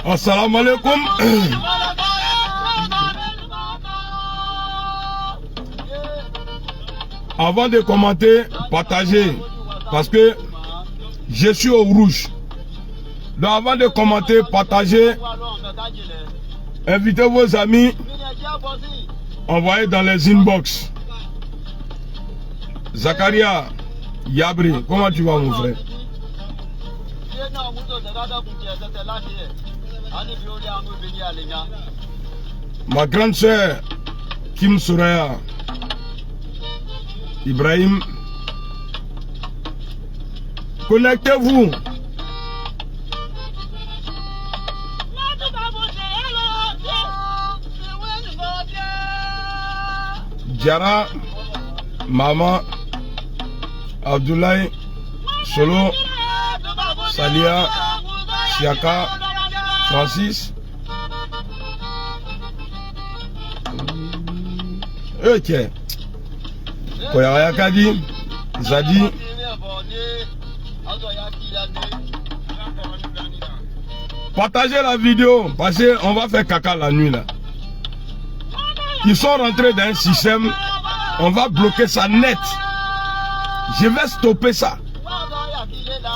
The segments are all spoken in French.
Assalamu alaikum. Avant de commenter, partagez, parce que je suis au rouge. Donc avant de commenter, partagez, invitez vos amis, envoyez dans les inbox. Zakaria Yabri, comment tu vas mon frère? Ma grande soeur Kim Souraya, Ibrahim, connectez-vous. Diara, Maman, Abdoulaye, Solo, Salia, Chiaka, Francis. Ok. Koyaya Kadi, Zadi. Partagez la vidéo parce qu'on va faire caca la nuit là. Ils sont rentrés dans un système, on va bloquer ça net. Je vais stopper ça.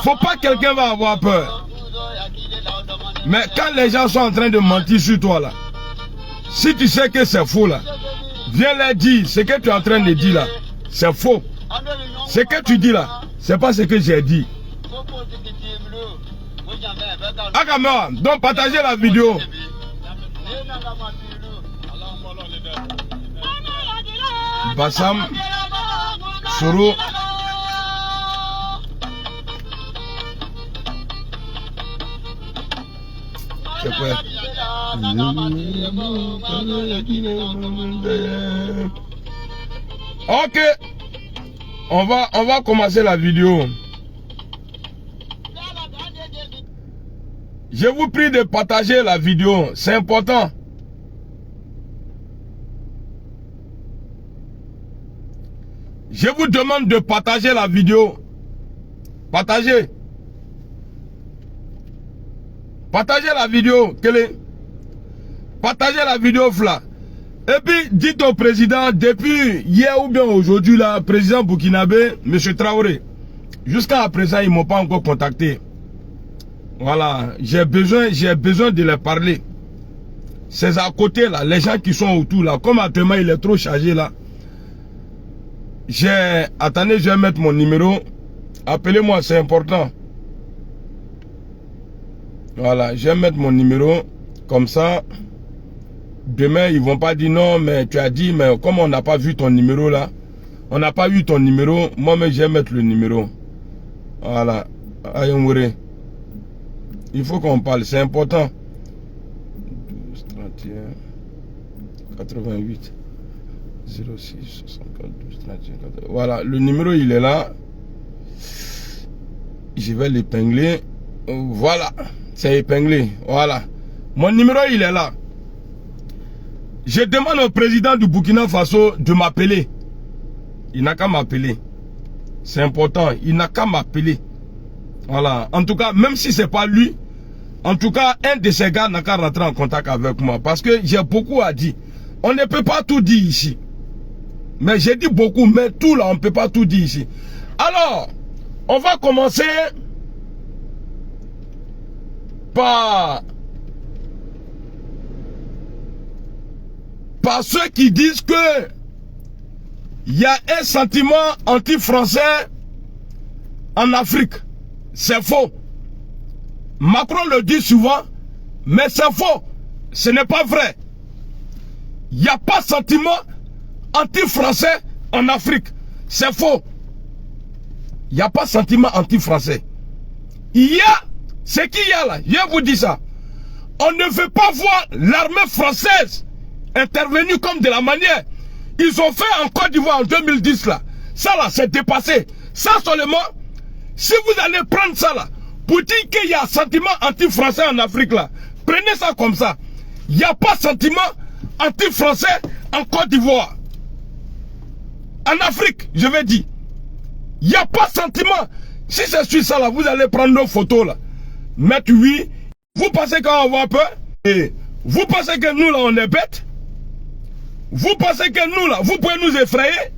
Faut pas que quelqu'un va avoir peur. Mais quand les gens sont en train de mentir sur toi là, si tu sais que c'est faux là, viens leur dire ce que tu es en train de dire là, c'est faux. Ce que tu dis là, c'est pas ce que j'ai dit. Agamera, donc partagez la vidéo. Bassam, Sourou. C'est quoi? Ok, on va commencer la vidéo. Je vous prie de partager la vidéo, c'est important. Je vous demande de partager la vidéo. Partagez. Partagez la vidéo. Partagez la vidéo, Fla. Et puis, dites au président, depuis hier ou bien aujourd'hui, là, président burkinabé, M. Traoré, jusqu'à présent, ils ne m'ont pas encore contacté. Voilà, j'ai besoin de leur parler. C'est à côté, là, les gens qui sont autour, là, comme actuellement, il est trop chargé, là. Attendez, je vais mettre mon numéro. Appelez-moi, c'est important. Voilà, je vais mettre mon numéro. Comme ça, demain, ils vont pas dire non, mais tu as dit, mais comme on n'a pas vu ton numéro là, on n'a pas eu ton numéro, moi-même, je vais mettre le numéro. Voilà. Ayonwere. Il faut qu'on parle, c'est important. 12 31 88 06 64 12 31 80. Voilà, le numéro il est là. Je vais l'épingler. Voilà, c'est épinglé. Voilà. Mon numéro il est là. Je demande au président du Burkina Faso de m'appeler. Il n'a qu'à m'appeler. C'est important, il n'a qu'à m'appeler. Voilà. En tout cas, même si c'est pas lui, en tout cas, un de ces gars n'a qu'à rentrer en contact avec moi. Parce que j'ai beaucoup à dire. On ne peut pas tout dire ici. Mais j'ai dit beaucoup, mais tout là, on ne peut pas tout dire ici. Alors, on va commencer par ceux qui disent que il y a un sentiment anti-français en Afrique. C'est faux. Macron le dit souvent, mais c'est faux. Ce n'est pas vrai. Il n'y a pas de sentiment anti-français en Afrique. C'est faux. Il n'y a pas de sentiment anti-français. Il y a Ce qu'il y a là, je vous dis ça. On ne veut pas voir l'armée française intervenir comme de la manière. Ils ont fait en Côte d'Ivoire en 2010 là. Ça là, c'est dépassé. Ça seulement, si vous allez prendre ça là, pour dire qu'il y a un sentiment anti-français en Afrique là, prenez ça comme ça. Il n'y a pas de sentiment anti-français en Côte d'Ivoire. En Afrique, je vais dire. Il n'y a pas de sentiment. Si c'est sur ça là, vous allez prendre nos photos là. Mettre oui. Vous pensez qu'on va peur? Et vous pensez que nous là on est bêtes? Vous pensez que nous là, vous pouvez nous effrayer?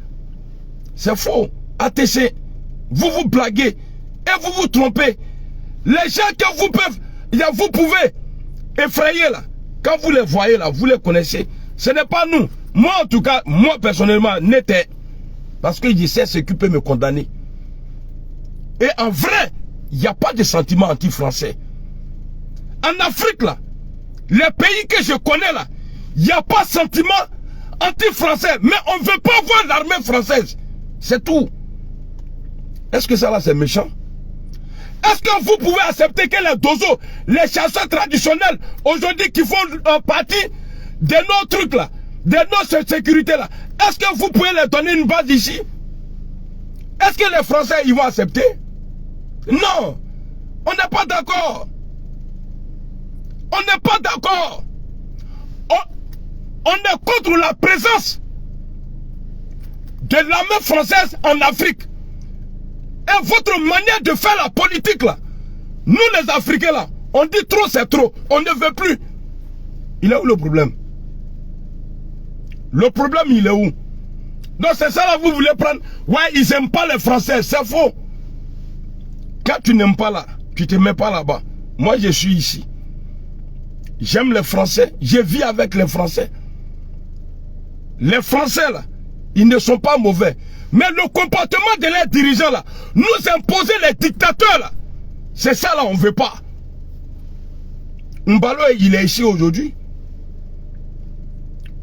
C'est faux. ATC, vous vous blaguez et vous vous trompez. Les gens que vous pouvez effrayer là, quand vous les voyez là, vous les connaissez. Ce n'est pas nous. Moi en tout cas, moi personnellement, n'était. Parce que je sais ce qui peut me condamner. Et en vrai, il n'y a pas de sentiment anti-français. En Afrique là, les pays que je connais là, il n'y a pas de sentiment anti-français. Mais on ne veut pas voir l'armée française. C'est tout. Est-ce que ça là c'est méchant? Est-ce que vous pouvez accepter que les dozos, les chasseurs traditionnels, aujourd'hui qui font partie de nos trucs là, de nos sécurités là, est-ce que vous pouvez leur donner une base ici? Est-ce que les Français ils vont accepter? Non. On n'est pas d'accord. On n'est pas d'accord. On est contre la présence de l'armée française en Afrique. Et votre manière de faire la politique là, nous les Africains là, on dit trop c'est trop, on ne veut plus. Il est où le problème? Le problème il est où? Donc c'est ça là vous voulez prendre. Ouais, ils n'aiment pas les Français, c'est faux. Quand tu n'aimes pas là, tu ne te mets pas là-bas. Moi je suis ici. J'aime les Français, je vis avec les Français. Les Français là, ils ne sont pas mauvais. Mais le comportement de leurs dirigeants là, nous imposer les dictateurs là, c'est ça là, on ne veut pas. Mbalo, il est ici aujourd'hui.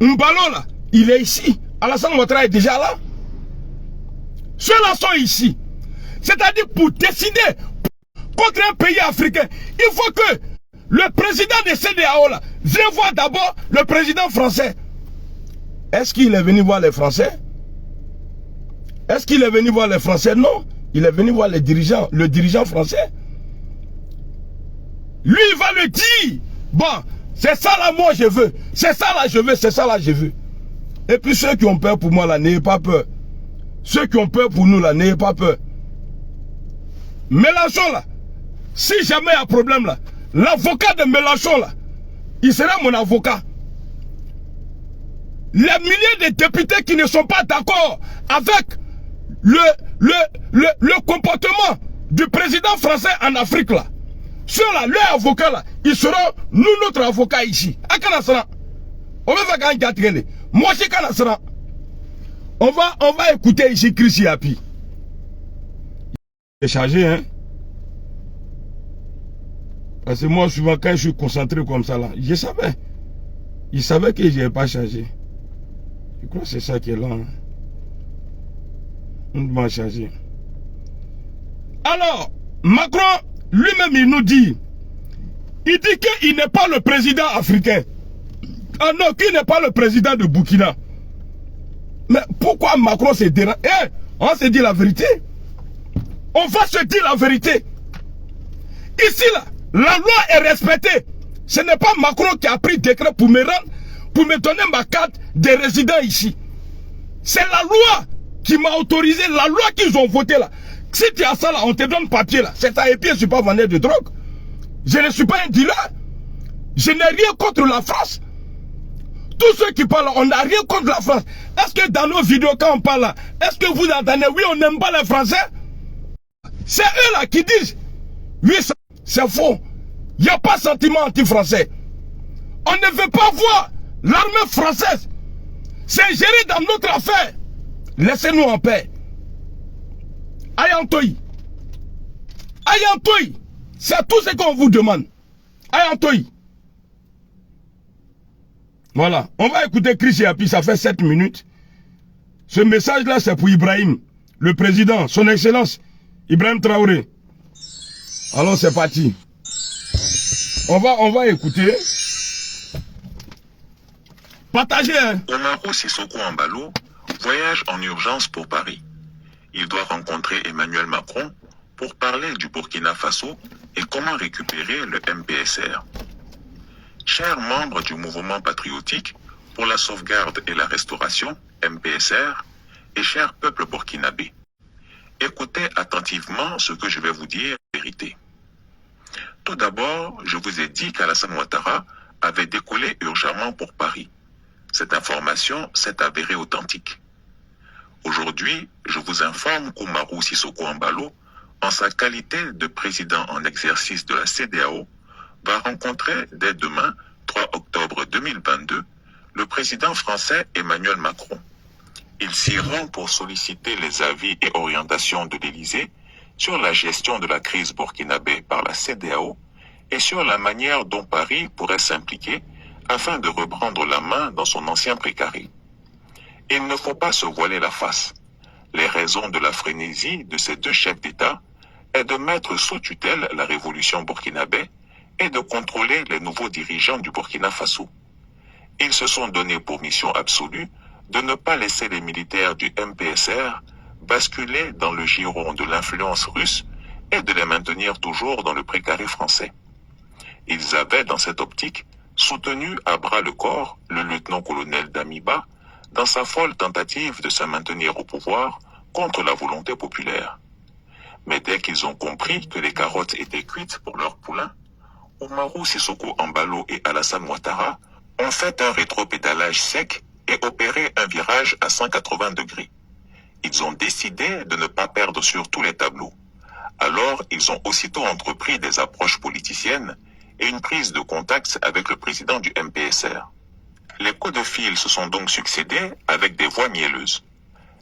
Mbalo là, il est ici. Alassane Ouattara est déjà là. Ceux-là sont ici. C'est-à-dire pour décider contre un pays africain, il faut que le président de CEDEAO là vienne voir d'abord le président français. Est-ce qu'il est venu voir les Français? Est-ce qu'il est venu voir les Français? Non. Il est venu voir les dirigeants, le dirigeant français. Lui, il va le dire. Bon, c'est ça là, moi je veux. C'est ça là, je veux. C'est ça là, je veux. Et puis ceux qui ont peur pour moi là, n'ayez pas peur. Ceux qui ont peur pour nous là, n'ayez pas peur. Mélenchon là, si jamais il y a un problème là, l'avocat de Mélenchon là, il sera mon avocat. Les milliers de députés qui ne sont pas d'accord avec le comportement du président français en Afrique là, ceux-là, leurs avocats là, ils seront nous notre avocat ici. Moi je suis on va écouter ici Chris Yapi. Il est chargé hein. Parce que moi souvent quand je suis concentré comme ça là, je savais. Il savait que je n'avais pas chargé. Je crois que c'est ça qui est là. Hein. On m'a chargé. Alors, Macron, lui-même, il nous dit, il dit qu'il n'est pas le président africain. Ah non, qu'il n'est pas le président de Burkina. Mais pourquoi Macron se dérange? Eh, on se dit la vérité. On va se dire la vérité. Ici, là, la loi est respectée. Ce n'est pas Macron qui a pris décret pour me rendre, pour me donner ma carte de résident ici. C'est la loi qui m'a autorisé, la loi qu'ils ont votée là. Si tu as ça là, on te donne papier là. C'est ça, et puis je ne suis pas vendeur de drogue. Je ne suis pas un dealer. Je n'ai rien contre la France. Tous ceux qui parlent, on n'a rien contre la France. Est-ce que dans nos vidéos, quand on parle là, est-ce que vous entendez, oui, on n'aime pas les Français? C'est eux là qui disent, oui, c'est faux. Il n'y a pas de sentiment anti-français. On ne veut pas voir l'armée française s'ingérer dans notre affaire. Laissez-nous en paix. Ayantoy. Ayantoy. C'est tout ce qu'on vous demande. Ayantoy. Voilà. On va écouter Chris Yapi, ça fait 7 minutes. Ce message-là, c'est pour Ibrahim, le président, son excellence, Ibrahim Traoré. Alors c'est parti. On va écouter. Partagez. Hein. Umaru Sissoco Embalo voyage en urgence pour Paris. Il doit rencontrer Emmanuel Macron pour parler du Burkina Faso et comment récupérer le MPSR. Chers membres du mouvement patriotique pour la sauvegarde et la restauration, MPSR, et chers peuples burkinabés, écoutez attentivement ce que je vais vous dire en vérité. Tout d'abord, je vous ai dit qu'Alassane Ouattara avait décollé urgemment pour Paris. Cette information s'est avérée authentique. Aujourd'hui, je vous informe qu'Umaru Sissoco Embalo, en sa qualité de président en exercice de la CEDEAO, va rencontrer dès demain, 3 octobre 2022, le président français Emmanuel Macron. Il s'y rend pour solliciter les avis et orientations de l'Élysée sur la gestion de la crise burkinabé par la CEDEAO et sur la manière dont Paris pourrait s'impliquer afin de reprendre la main dans son ancien précaré. Il ne faut pas se voiler la face. Les raisons de la frénésie de ces deux chefs d'État est de mettre sous tutelle la révolution burkinabé et de contrôler les nouveaux dirigeants du Burkina Faso. Ils se sont donné pour mission absolue de ne pas laisser les militaires du MPSR basculer dans le giron de l'influence russe et de les maintenir toujours dans le précaré français. Ils avaient, dans cette optique, soutenu à bras le corps le lieutenant-colonel Damiba dans sa folle tentative de se maintenir au pouvoir contre la volonté populaire. Mais dès qu'ils ont compris que les carottes étaient cuites pour leur poulain, Umaru Sissoco Embalo et Alassane Ouattara ont fait un rétropédalage sec et opéré un virage à 180 degrés. Ils ont décidé de ne pas perdre sur tous les tableaux. Alors, ils ont aussitôt entrepris des approches politiciennes et une prise de contact avec le président du MPSR. Les coups de fil se sont donc succédés avec des voix mielleuses.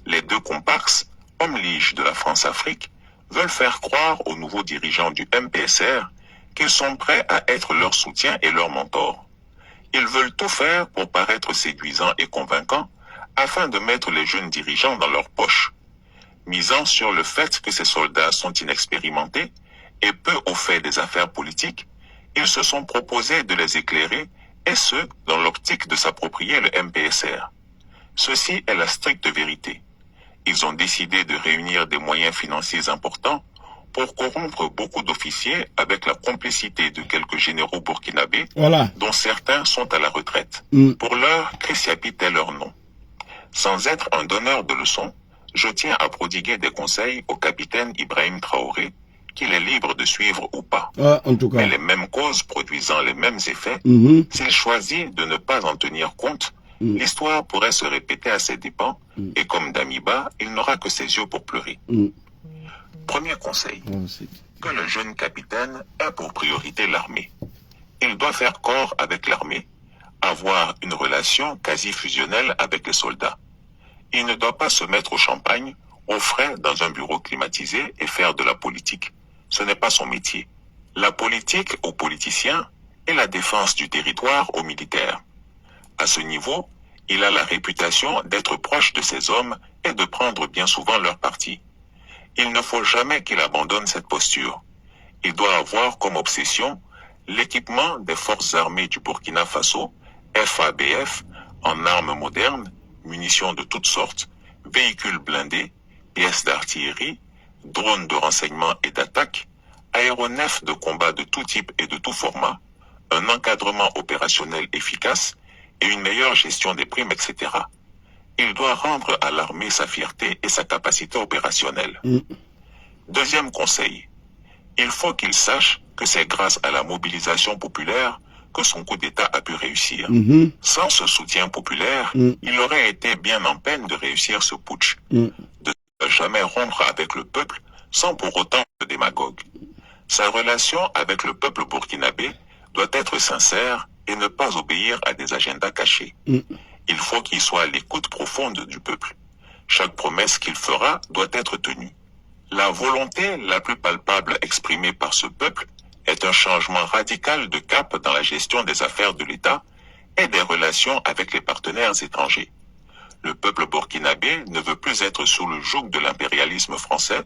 Les deux comparses, hommes liges de la France-Afrique, veulent faire croire aux nouveaux dirigeants du MPSR qu'ils sont prêts à être leur soutien et leur mentor. Ils veulent tout faire pour paraître séduisants et convaincants afin de mettre les jeunes dirigeants dans leur poche. Misant sur le fait que ces soldats sont inexpérimentés et peu au fait des affaires politiques, ils se sont proposés de les éclairer, et ce, dans l'optique de s'approprier le MPSR. Ceci est la stricte vérité. Ils ont décidé de réunir des moyens financiers importants pour corrompre beaucoup d'officiers avec la complicité de quelques généraux burkinabés, dont certains sont à la retraite. Pour l'heure, Christiapi est leur nom. Sans être un donneur de leçons, je tiens à prodiguer des conseils au capitaine Ibrahim Traoré, qu'il est libre de suivre ou pas. En tout cas. Mais les mêmes causes produisant les mêmes effets, s'il choisit de ne pas en tenir compte, l'histoire pourrait se répéter à ses dépens, et comme Damiba, il n'aura que ses yeux pour pleurer. Premier conseil, que le jeune capitaine ait pour priorité l'armée. Il doit faire corps avec l'armée, avoir une relation quasi fusionnelle avec les soldats. Il ne doit pas se mettre au champagne, au frais dans un bureau climatisé et faire de la politique. Ce n'est pas son métier. La politique aux politiciens et la défense du territoire aux militaires. À ce niveau, il a la réputation d'être proche de ces hommes et de prendre bien souvent leur parti. Il ne faut jamais qu'il abandonne cette posture. Il doit avoir comme obsession l'équipement des forces armées du Burkina Faso, FABF, en armes modernes, munitions de toutes sortes, véhicules blindés, pièces d'artillerie, drones de renseignement et d'attaque, aéronefs de combat de tout type et de tout format, un encadrement opérationnel efficace et une meilleure gestion des primes, etc. Il doit rendre à l'armée sa fierté et sa capacité opérationnelle. Deuxième conseil, il faut qu'il sache que c'est grâce à la mobilisation populaire que son coup d'État a pu réussir. Sans ce soutien populaire, il aurait été bien en peine de réussir ce putsch. De ne jamais rompre avec le peuple sans pour autant être démagogue. Sa relation avec le peuple burkinabé doit être sincère et ne pas obéir à des agendas cachés. Il faut qu'il soit à l'écoute profonde du peuple. Chaque promesse qu'il fera doit être tenue. La volonté la plus palpable exprimée par ce peuple est un changement radical de cap dans la gestion des affaires de l'État et des relations avec les partenaires étrangers. Le peuple burkinabé ne veut plus être sous le joug de l'impérialisme français,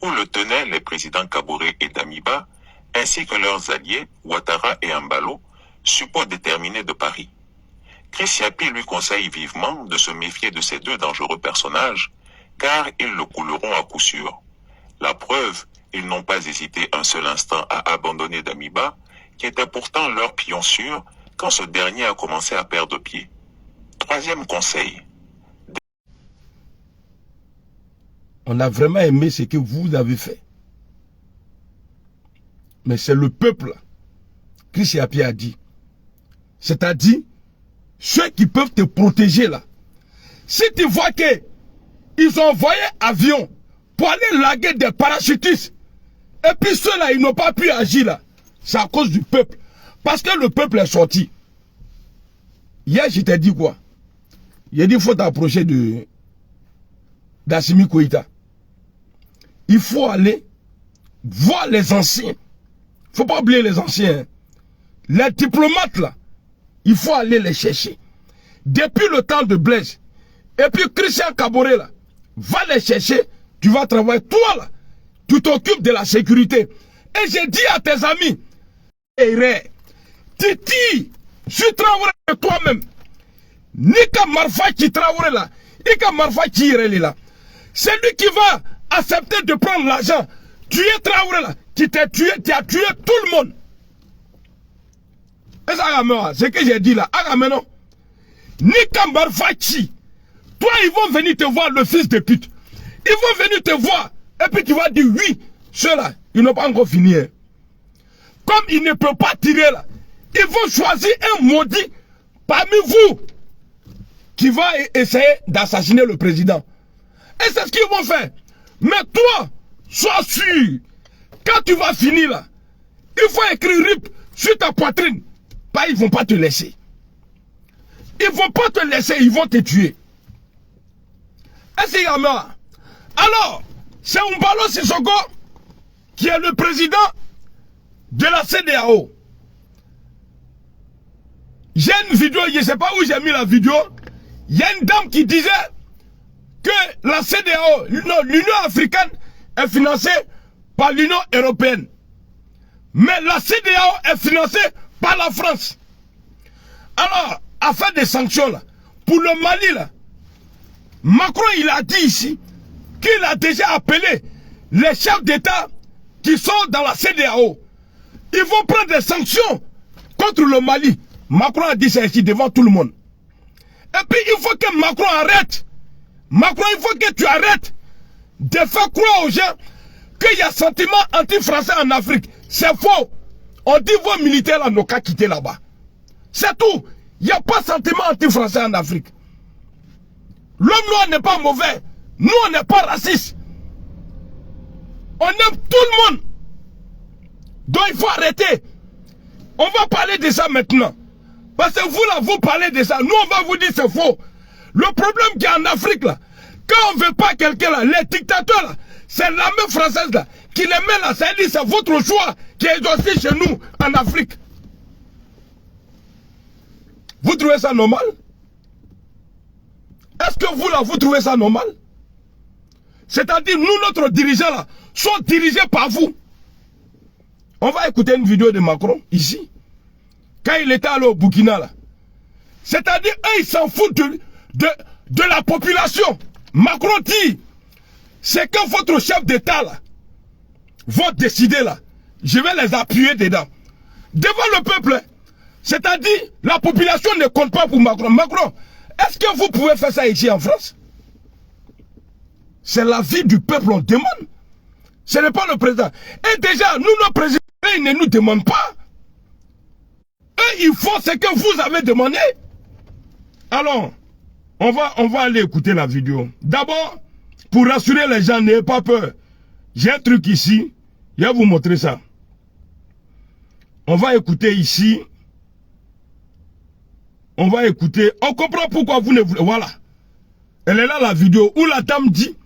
où le tenaient les présidents Kaboré et Damiba, ainsi que leurs alliés, Ouattara et Embalo, support déterminé de Paris. Chris Yapi lui conseille vivement de se méfier de ces deux dangereux personnages, car ils le couleront à coup sûr. La preuve, ils n'ont pas hésité un seul instant à abandonner Damiba, qui était pourtant leur pion sûr, quand ce dernier a commencé à perdre pied. Troisième conseil. On a vraiment aimé ce que vous avez fait. Mais c'est le peuple, Chris Yapi a dit. C'est-à-dire, ceux qui peuvent te protéger là. Si tu vois que ils ont envoyé avion pour aller laguer des parachutistes, et puis ceux-là, ils n'ont pas pu agir là, c'est à cause du peuple. Parce que le peuple est sorti. Hier, je t'ai dit quoi? J'ai dit, il faut t'approcher d'Assimi Goïta. Il faut aller voir les anciens. Il ne faut pas oublier les anciens. Les diplomates là, il faut aller les chercher. Depuis le temps de Blaise, et puis Christian Kaboré là, va les chercher, tu vas travailler. Toi là, tu t'occupes de la sécurité. Et j'ai dit à tes amis, Titi, tu travailles toi-même. Nika Marfa qui travaille là, Nika Marfa qui est là. C'est lui qui va accepter de prendre l'argent. Tu es travaillé là, tu as tué tout le monde. Et ça, c'est ce que j'ai dit là. Agamemnon, Nika Marfa qui, toi ils vont venir te voir, le fils de pute. Ils vont venir te voir. Et puis tu vas dire oui, ceux-là, ils n'ont pas encore fini. Hein. Comme ils ne peuvent pas tirer là, ils vont choisir un maudit parmi vous qui va essayer d'assassiner le président. Et c'est ce qu'ils vont faire. Mais toi, sois sûr, quand tu vas finir là, il faut écrire RIP sur ta poitrine. Bah, ils ne vont pas te laisser. Ils ne vont pas te laisser, ils vont te tuer. Et c'est gamin. Alors, c'est Embalo Sissoko qui est le président de la CEDEAO. J'ai une vidéo, je ne sais pas où j'ai mis la vidéo. Il y a une dame qui disait que la CEDEAO, l'Union africaine, est financée par l'Union européenne. Mais la CEDEAO est financée par la France. Alors, à faire des sanctions là, pour le Mali là, Macron il a dit ici qu'il a déjà appelé les chefs d'État qui sont dans la CEDEAO. Ils vont prendre des sanctions contre le Mali. Macron a dit ça ici devant tout le monde. Et puis il faut que Macron arrête. Macron, il faut que tu arrêtes de faire croire aux gens qu'il y a sentiment anti-français en Afrique. C'est faux. On dit vos militaires là n'ont qu'à quitter là-bas. C'est tout. Il n'y a pas de sentiment anti-français en Afrique. L'homme noir n'est pas mauvais. Nous, on n'est pas racistes. On aime tout le monde. Donc il faut arrêter. On va parler de ça maintenant. Parce que vous là, vous parlez de ça. Nous, on va vous dire c'est faux. Le problème qu'il y a en Afrique là, quand on ne veut pas quelqu'un là, les dictateurs là, c'est l'armée française là, qui les met là, c'est votre choix qui est exaucé chez nous en Afrique. Vous trouvez ça normal? Est-ce que vous là, vous trouvez ça normal? C'est-à-dire, nous, notre dirigeants là, sont dirigés par vous. On va écouter une vidéo de Macron, ici. Quand il était allé au Burkina là. C'est-à-dire, eux, ils s'en foutent de la population. Macron dit, c'est quand votre chef d'État là, va décider là, je vais les appuyer dedans. Devant le peuple. C'est-à-dire, la population ne compte pas pour Macron. Macron, est-ce que vous pouvez faire ça ici en France? C'est la vie du peuple, on demande. Ce n'est pas le président. Et déjà, nous, nos présidents, ils ne nous demandent pas. Eux, ils font ce que vous avez demandé. Alors, on va aller écouter la vidéo. D'abord, pour rassurer les gens, n'ayez pas peur. J'ai un truc ici. Je vais vous montrer ça. On va écouter ici. On va écouter. On comprend pourquoi vous ne voulez. Voilà. Elle est là la vidéo où la dame dit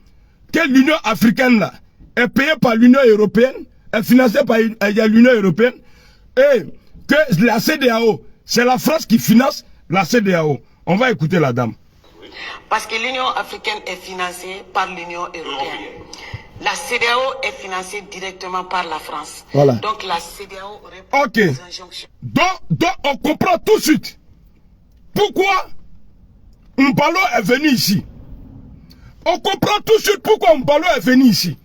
que l'Union africaine là est payée par l'Union européenne, est financée par l'Union européenne, et que la CEDEAO, c'est la France qui finance la CEDEAO. On va écouter la dame. Parce que l'Union africaine est financée par l'Union européenne. La CEDEAO est financée directement par la France. Voilà. Donc la CEDEAO répond Ok. aux injonctions. Donc on comprend tout de suite pourquoi Mbalo est venu ici. On comprend tout de suite pourquoi Mbalo est venu ici.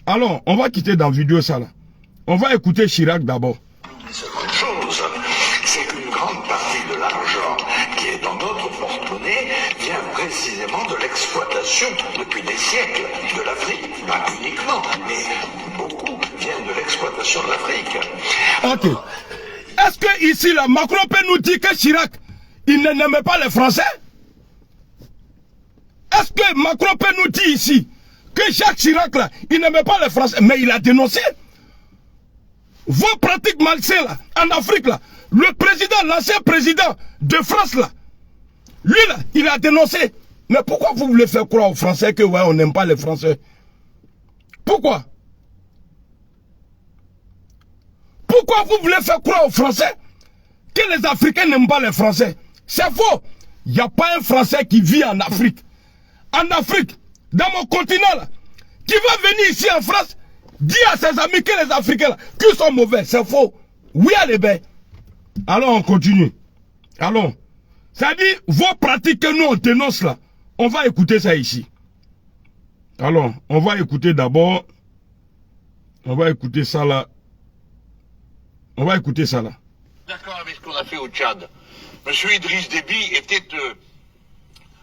Alors, on va quitter dans la vidéo ça là. On va écouter Chirac d'abord. Une seule chose, c'est qu'une grande partie de l'argent qui est dans notre porte-monnaie vient précisément de l'exploitation depuis des siècles de l'Afrique. Pas uniquement, mais beaucoup viennent de l'exploitation de l'Afrique. Ok. Est-ce que ici là, Macron peut nous dire que Chirac, il n'aimait pas les Français? Est-ce que Macron peut nous dire ici que Jacques Chirac là, il n'aimait pas les Français, mais il a dénoncé vos pratiques malsaines là, en Afrique là. Le président, l'ancien président de France là, lui là, il a dénoncé. Mais pourquoi vous voulez faire croire aux Français que ouais, on n'aime pas les Français? Pourquoi? Pourquoi vous voulez faire croire aux Français que les Africains n'aiment pas les Français? C'est faux. Il n'y a pas un Français qui vit en Afrique. En Afrique, dans mon continent là, qui va venir ici en France, dire à ses amis que les Africains là, qu'ils sont mauvais. C'est faux. Oui, allez ben. Alors on continue. Allons. C'est-à-dire, vos pratiques que nous on dénonce là, on va écouter ça ici. Alors, on va écouter d'abord. On va écouter ça là. On va écouter ça là. D'accord avec ce qu'on a fait au Tchad. Monsieur Idriss Déby était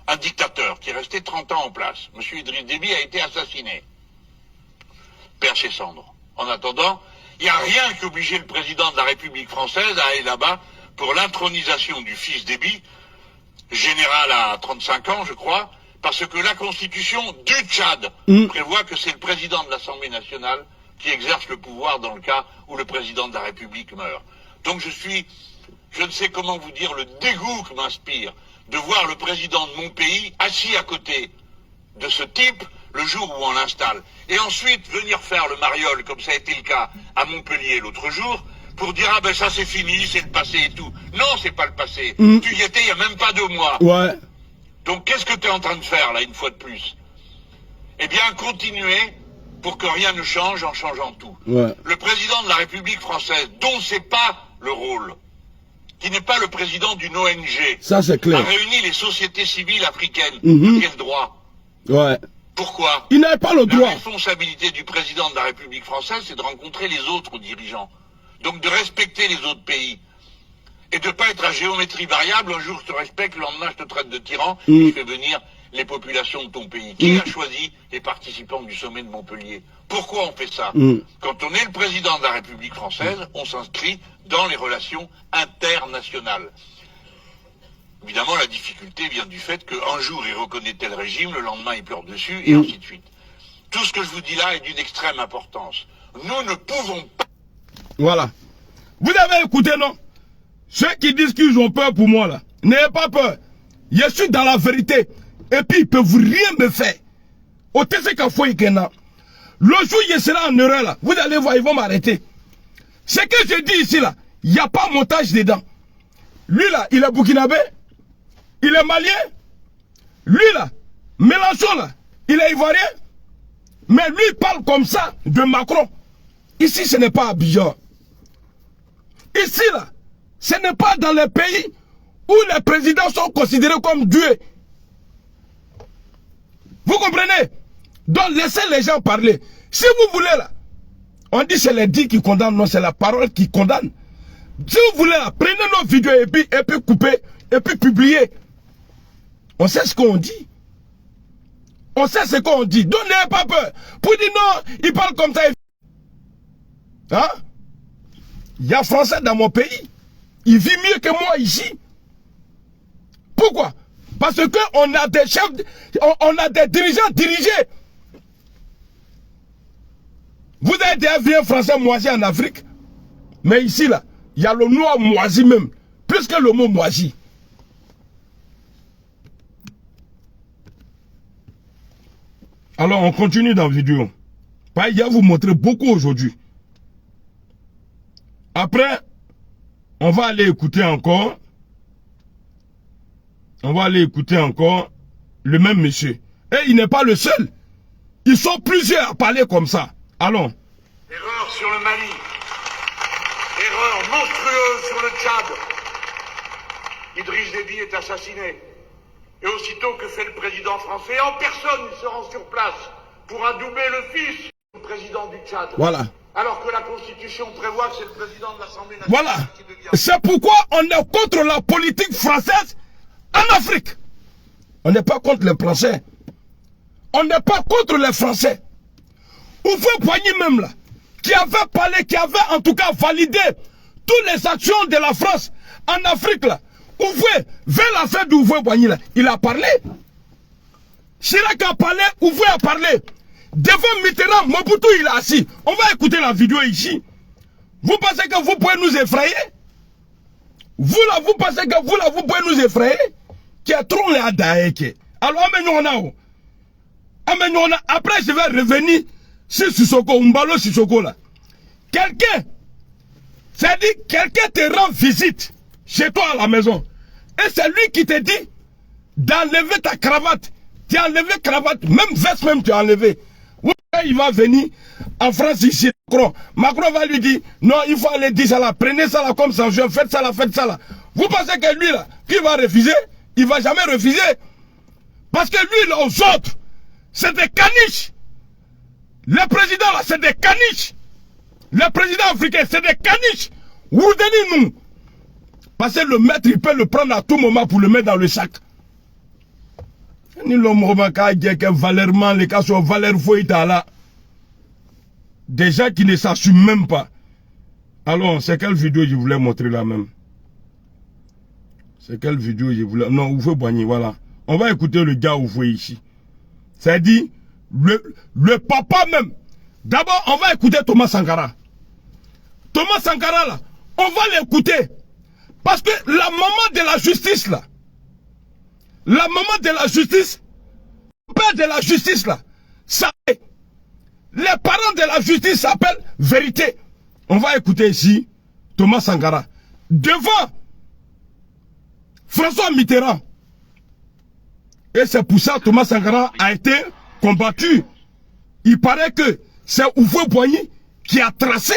un dictateur qui est resté 30 ans en place. Monsieur Idriss Déby a été assassiné. Père ses cendres. En attendant, il n'y a rien qui obligeait le président de la République française à aller là-bas pour l'intronisation du fils Déby, général à 35 ans, je crois, parce que la constitution du Tchad prévoit que c'est le président de l'Assemblée nationale qui exerce le pouvoir dans le cas où le président de la République meurt. Donc je ne sais comment vous dire le dégoût que m'inspire de voir le président de mon pays assis à côté de ce type le jour où on l'installe. Et ensuite venir faire le mariole, comme ça a été le cas à Montpellier l'autre jour, pour dire ah ben ça c'est fini, c'est le passé et tout. Non, c'est pas le passé. Tu y étais il n'y a même pas 2 mois. Ouais. Donc qu'est-ce que tu es en train de faire là, une fois de plus? Eh bien, continuer pour que rien ne change en changeant tout. Ouais. Le président de la République française, dont c'est pas le rôle, qui n'est pas le président d'une ONG, Ça c'est a clair. réuni les sociétés civiles africaines. Mhm. Quel droit? Ouais. Pourquoi? Il n'avait pas le La droit. responsabilité du président de la République française, c'est de rencontrer les autres dirigeants. Donc de respecter les autres pays. Et de ne pas être à géométrie variable, un jour je te respecte, le lendemain je te traite de tyran, et je fais venir les populations de ton pays. Qui a choisi les participants du sommet de Montpellier? Pourquoi on fait ça? Quand on est le président de la République française, on s'inscrit dans les relations internationales. Évidemment, la difficulté vient du fait qu'un jour il reconnaît tel régime, le lendemain il pleure dessus, et ainsi de suite. Tout ce que je vous dis là est d'une extrême importance. Nous ne pouvons pas... Voilà. Vous avez écouté, non? Ceux qui disent qu'ils ont peur pour moi là, n'ayez pas peur. Je suis dans la vérité. Et puis ils peuvent rien me faire. Au TCK Foykena. Le jour où je serai en erreur là, vous allez voir, ils vont m'arrêter. Ce que je dis ici là, il n'y a pas montage dedans. Lui là, il est burkinabé. Il est malien. Lui là, Mélenchon là, il est ivoirien. Mais lui il parle comme ça de Macron. Ici ce n'est pas Abidjan. Ici là, ce n'est pas dans les pays où les présidents sont considérés comme dieux. Vous comprenez? Donc laissez les gens parler. Si vous voulez là, on dit c'est les dits qui condamnent, non c'est la parole qui condamne. Si vous voulez là, prenez nos vidéos et puis coupez, et puis publiez. On sait ce qu'on dit. On sait ce qu'on dit. Donc n'ayez pas peur. Pour dire non, il parle comme ça. Hein? Il y a Français dans mon pays. Il vit mieux que moi ici. Pourquoi? Parce qu'on a des chefs, on a des dirigeants dirigés. Vous avez des avions français moisis en Afrique. Mais ici, là, il y a le noir moisi même. Plus que le mot moisi. Alors, on continue dans la vidéo. Il va vous montrer beaucoup aujourd'hui. Après, on va aller écouter encore. On va aller écouter encore le même monsieur. Et il n'est pas le seul. Ils sont plusieurs à parler comme ça. Allons. Erreur sur le Mali. Erreur monstrueuse sur le Tchad. Idriss Déby est assassiné. Et aussitôt que fait le président français, en personne il se rend sur place pour adouber le fils du président du Tchad. Voilà. Alors que la Constitution prévoit que c'est le président de l'Assemblée nationale Voilà. qui devient... C'est pourquoi on est contre la politique française en Afrique. On n'est pas contre les Français. On n'est pas contre les Français. Houphouët-Boigny même là, qui avait parlé, qui avait en tout cas validé toutes les actions de la France en Afrique là. Houphouët, vers la fin d'Houphouët-Boigny là, il a parlé. Chirac a parlé, Houphouët a parlé. Devant Mitterrand, Mobutu il est assis. On va écouter la vidéo ici. Vous pensez que vous pouvez nous effrayer? Vous là, vous pensez que vous là, vous pouvez nous effrayer? Qui est trop les adaïke. Alors, après je vais revenir sur Sissoko, Mbalo Sissoko là. Quelqu'un, c'est-à-dire quelqu'un te rend visite chez toi à la maison. Et c'est lui qui te dit d'enlever ta cravate. Tu as enlevé cravate, même veste même tu as enlevé. Il va venir en France ici, Macron va lui dire, non, il faut aller dire ça là, prenez ça là comme sanction, faites ça là, faites ça là. Vous pensez que lui là, qui va refuser? Il va jamais refuser. Parce que lui là, aux autres, c'est des caniches. Les présidents là, c'est des caniches. Les présidents africains, c'est des caniches. Vous donnez-nous. Parce que le maître, il peut le prendre à tout moment pour le mettre dans le sac. Ni l'homme Valèrement, les cas sur Valère Foïta là. Des gens qui ne s'assument même pas. Alors, c'est quelle vidéo je voulais montrer là même? C'est quelle vidéo je voulais... Non, Houphouët-Boigny, voilà. On va écouter le gars Houphouët ici. C'est-à-dire, le papa même. D'abord, on va écouter Thomas Sankara. Thomas Sankara là, on va l'écouter. Parce que la maman de la justice là, la maman de la justice, le père de la justice là, ça, les parents de la justice s'appellent Vérité. On va écouter ici Thomas Sankara devant François Mitterrand. Et c'est pour ça que Thomas Sankara a été combattu. Il paraît que c'est Houphouët-Boigny qui a tracé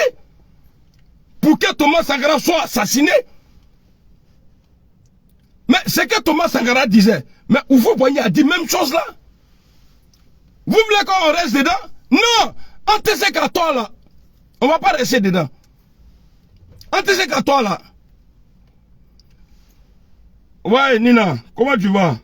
pour que Thomas Sankara soit assassiné. Mais c'est que Thomas Sankara disait. Mais Houphouët-Boigny a dit même chose là. Vous voulez qu'on reste dedans? Non. En TC14 là, on ne va pas rester dedans. En TC14 là. Ouais, Nina, comment tu vas?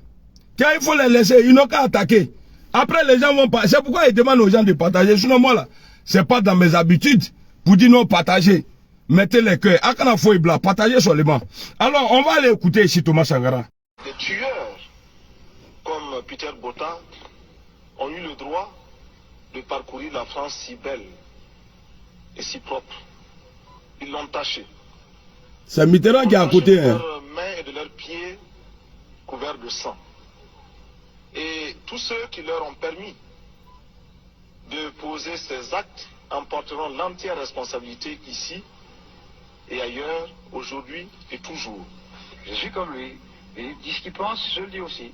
Car il faut les laisser, ils n'ont qu'à attaquer. Après, les gens vont pas. C'est pourquoi ils demandent aux gens de partager. Sinon, moi là, c'est pas dans mes habitudes pour dire non, partager. Mettez les cœurs. Akana Foy Bla, partagez seulement. Alors, on va aller écouter ici Thomas Sankara. Des tueurs comme Peter Botta ont eu le droit de parcourir la France si belle et si propre. Ils l'ont taché. C'est Mitterrand qui est à côté. De leurs mains et de leurs pieds couverts de sang. Et tous ceux qui leur ont permis de poser ces actes en porteront l'entière responsabilité ici et ailleurs, aujourd'hui et toujours. Je suis comme lui. Il dit ce qu'il pense, je le dis aussi.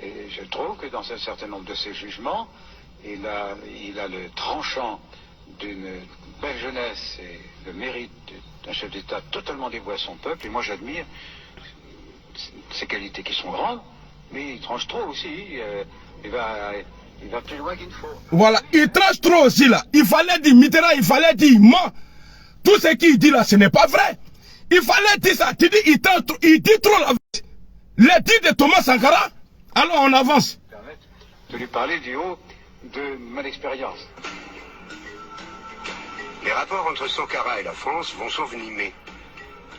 Et je trouve que dans un certain nombre de ses jugements, il a le tranchant d'une belle jeunesse et le mérite d'un chef d'État totalement dévoué à son peuple. Et moi, j'admire ses qualités qui sont grandes, mais il tranche trop aussi. Il va plus loin qu'il ne faut. Voilà, il tranche trop aussi là. Il fallait dire, Mitterrand, il fallait dire, moi, tout ce qu'il dit là, ce n'est pas vrai. Il fallait dire ça. Tu dis, il dit trop la vérité. Les dits de Thomas Sankara. Alors on avance. De lui parler du haut de mon expérience. Les rapports entre Sankara et la France vont s'envenimer.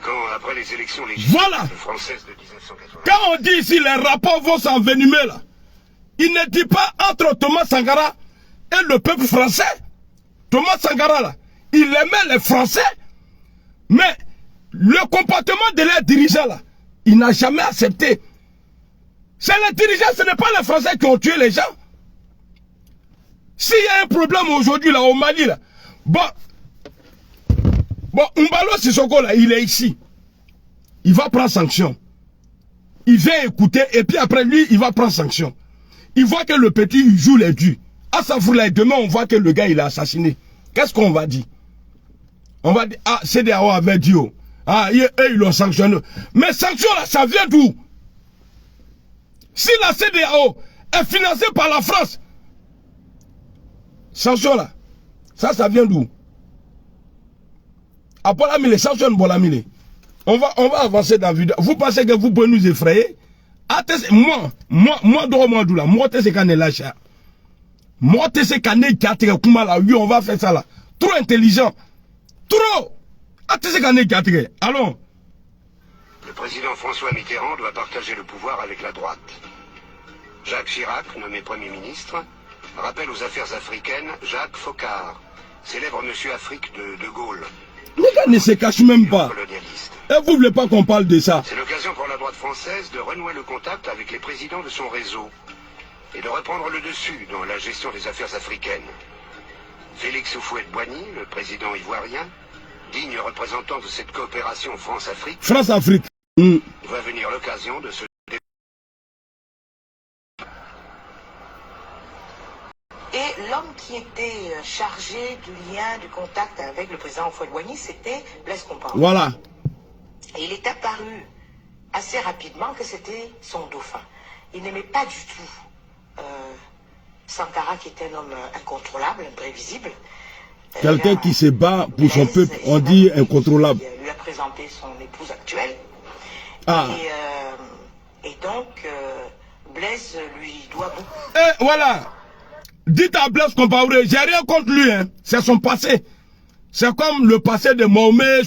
Quand, après les élections législatives françaises de 1980... Quand on dit ici les rapports vont s'envenimer là, il ne dit pas entre Thomas Sankara et le peuple français. Thomas Sankara là, il aimait les Français, mais le comportement de leurs dirigeants là, il n'a jamais accepté. C'est les dirigeants, ce n'est pas les Français qui ont tué les gens. S'il y a un problème aujourd'hui là au Mali là, bon, Mbalo Sissoko là, il est ici. Il va prendre sanction. Il vient écouter et puis après lui, il va prendre sanction. Il voit que le petit il joue les durs. Assafoula, demain on voit que le gars il est assassiné. Qu'est-ce qu'on va dire? On va dire, ah, CEDEAO avait dit, oh. Ah, eux ils l'ont sanctionné. Mais sanction là, ça vient d'où? Si la CEDEAO est financée par la France, sanction là, ça vient d'où? À Bolamile, sanction de Bolamile. On va avancer dans la vidéo. Vous pensez que vous pouvez nous effrayer? Moi, on va faire ça là. Trop intelligent. Trop. Allons. Le président François Mitterrand doit partager le pouvoir avec la droite. Jacques Chirac, nommé Premier ministre, rappelle aux affaires africaines Jacques Foccart, célèbre monsieur Afrique de Gaulle. Les gars ne se cachent même pas. Et vous ne voulez pas qu'on parle de ça? C'est l'occasion pour la droite française de renouer le contact avec les présidents de son réseau et de reprendre le dessus dans la gestion des affaires africaines. Félix Houphouët-Boigny, le président ivoirien, digne représentant de cette coopération France-Afrique, voit venir l'occasion de se... Et l'homme qui était chargé du lien, du contact avec le président Houphouët-Boigny, c'était Blaise Compaoré. Voilà. Et il est apparu assez rapidement que c'était son dauphin. Il n'aimait pas du tout Sankara, qui était un homme incontrôlable, imprévisible. Quelqu'un qui se bat pour son peuple, on dit incontrôlable. Il lui a présenté son épouse actuelle. Ah. Et donc, Blaise lui doit beaucoup. Et voilà. Dites à Blaise Compaoré, j'ai rien contre lui, hein. C'est son passé. C'est comme le passé de Mahomet,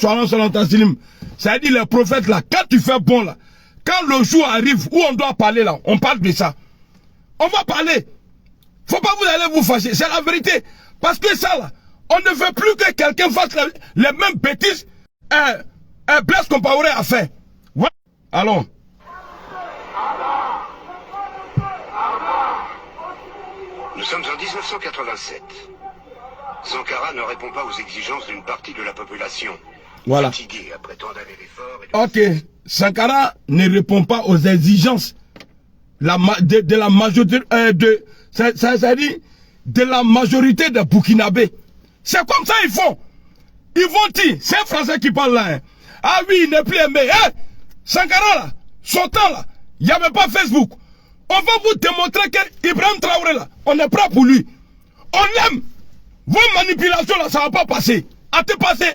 c'est-à-dire les prophètes là, quand tu fais bon là, quand le jour arrive où on doit parler là, on parle de ça. On va parler. Faut pas vous aller vous fâcher, c'est la vérité. Parce que ça là, on ne veut plus que quelqu'un fasse les mêmes bêtises Blaise Compaoré a fait. Voilà. Allons. Nous sommes en 1987. Sankara ne répond pas aux exigences d'une partie de la population. Voilà. Fatigué après tant d'années d'efforts. Ok. Sankara ne répond pas aux exigences de la majorité de la majorité des Burkinabés. C'est comme ça ils font. Ils vont dire, c'est un Français qui parle là. Hein. Ah oui, il n'est plus aimé. Hein? Sankara là, son temps là, il n'y avait pas Facebook. On va vous démontrer que Ibrahim Traoré là, on est prêt pour lui. On l'aime. Vos manipulations là, ça ne va pas passer. À te passer.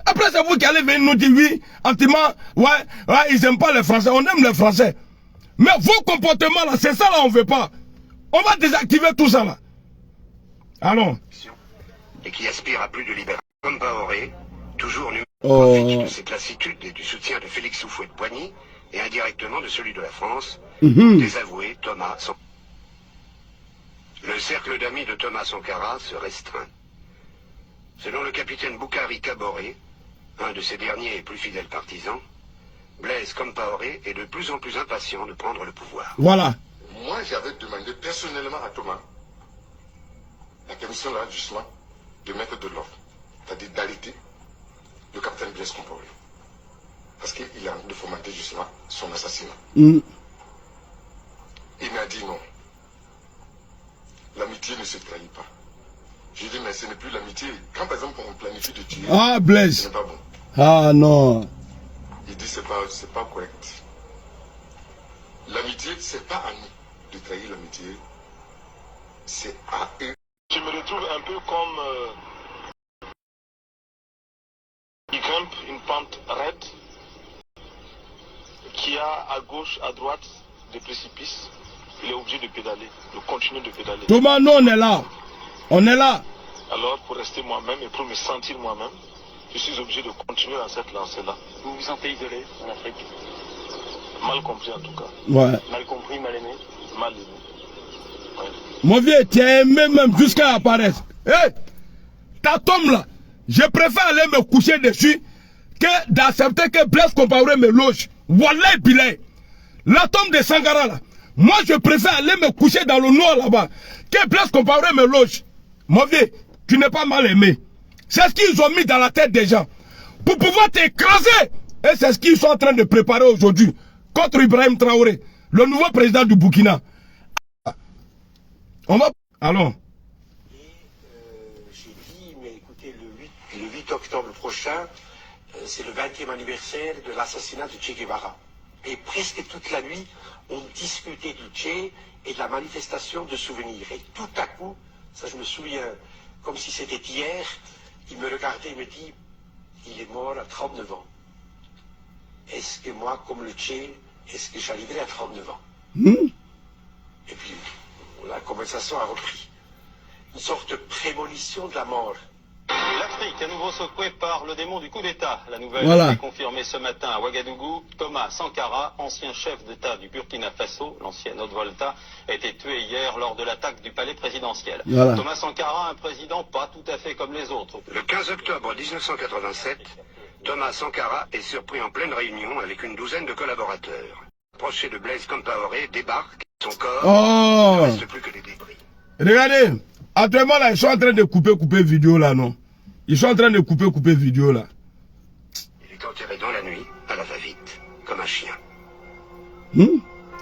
Après c'est vous qui allez venir nous dire oui, antima, ouais, ils n'aiment pas les Français. On aime les Français. Mais vos comportements là, c'est ça là, on ne veut pas. On va désactiver tout ça là. Allons. Et qui aspire à plus de liberté. Compaoré, toujours profite de cette lassitude et du soutien de Félix Houphouët-Boigny et indirectement de celui de la France, désavoué Thomas Sankara. Le cercle d'amis de Thomas Sankara se restreint. Selon le capitaine Boukari Kaboré, un de ses derniers et plus fidèles partisans, Blaise Compaoré est de plus en plus impatient de prendre le pouvoir. Voilà. Moi, j'avais demandé personnellement à Thomas, la commission de l'ajustement, de mettre de l'ordre, c'est-à-dire d'arrêter le capitaine Blaise Compaoré. Parce qu'il a de fomenter justement son assassinat. Il m'a dit non. L'amitié ne se trahit pas. J'ai dit mais ce n'est plus l'amitié. Quand par exemple on planifie de tuer, Blaise, ce n'est pas bon. Ah non. Il dit c'est pas correct. L'amitié, c'est pas à nous de trahir l'amitié. C'est à eux. Je me retrouve un peu comme il grimpe une pente raide qui a à gauche, à droite des précipices. Il est obligé de pédaler, de continuer de pédaler. Thomas, nous on est là. On est là. Alors pour rester moi-même et pour me sentir moi-même, je suis obligé de continuer dans cette lancée-là. Vous vous sentez isolé en Afrique? Mal compris en tout cas. Ouais. Mal compris, mal aimé? Mal aimé. Ouais. Mon vieux, tu es aimé même jusqu'à apparaître. Hé, ta tombe là, je préfère aller me coucher dessus que d'accepter que Blaise Compaoré me loge. Wallah bilay. La tombe de Sankara là, moi je préfère aller me coucher dans le noir là-bas que Blaise Compaoré me loge. Mon vieux, tu n'es pas mal aimé. C'est ce qu'ils ont mis dans la tête des gens pour pouvoir t'écraser. Et c'est ce qu'ils sont en train de préparer aujourd'hui contre Ibrahim Traoré, le nouveau président du Burkina. On va... Allons. 18 octobre prochain, c'est le 20e anniversaire de l'assassinat de Che Guevara. Et presque toute la nuit, on discutait du Che et de la manifestation de souvenirs. Et tout à coup, ça je me souviens, comme si c'était hier, il me regardait et me dit, il est mort à 39 ans. Est-ce que moi, comme le Che, est-ce que j'arriverai à 39 ans? Et puis, la conversation a repris. Une sorte de prémonition de la mort. L'Afrique, à nouveau secouée par le démon du coup d'État. La nouvelle est confirmée ce matin à Ouagadougou. Thomas Sankara, ancien chef d'État du Burkina Faso, l'ancienne Haute-Volta, a été tué hier lors de l'attaque du palais présidentiel. Thomas Sankara, un président pas tout à fait comme les autres. Le 15 octobre 1987, Thomas Sankara est surpris en pleine réunion avec une douzaine de collaborateurs. Approché de Blaise Compaoré, débarque, son corps ne reste plus que des débris. Regardez, actuellement là, ils sont en train de couper vidéo là, non? Ils sont en train de couper vidéo là. Il est enterré dans la nuit, à la va-vite, comme un chien.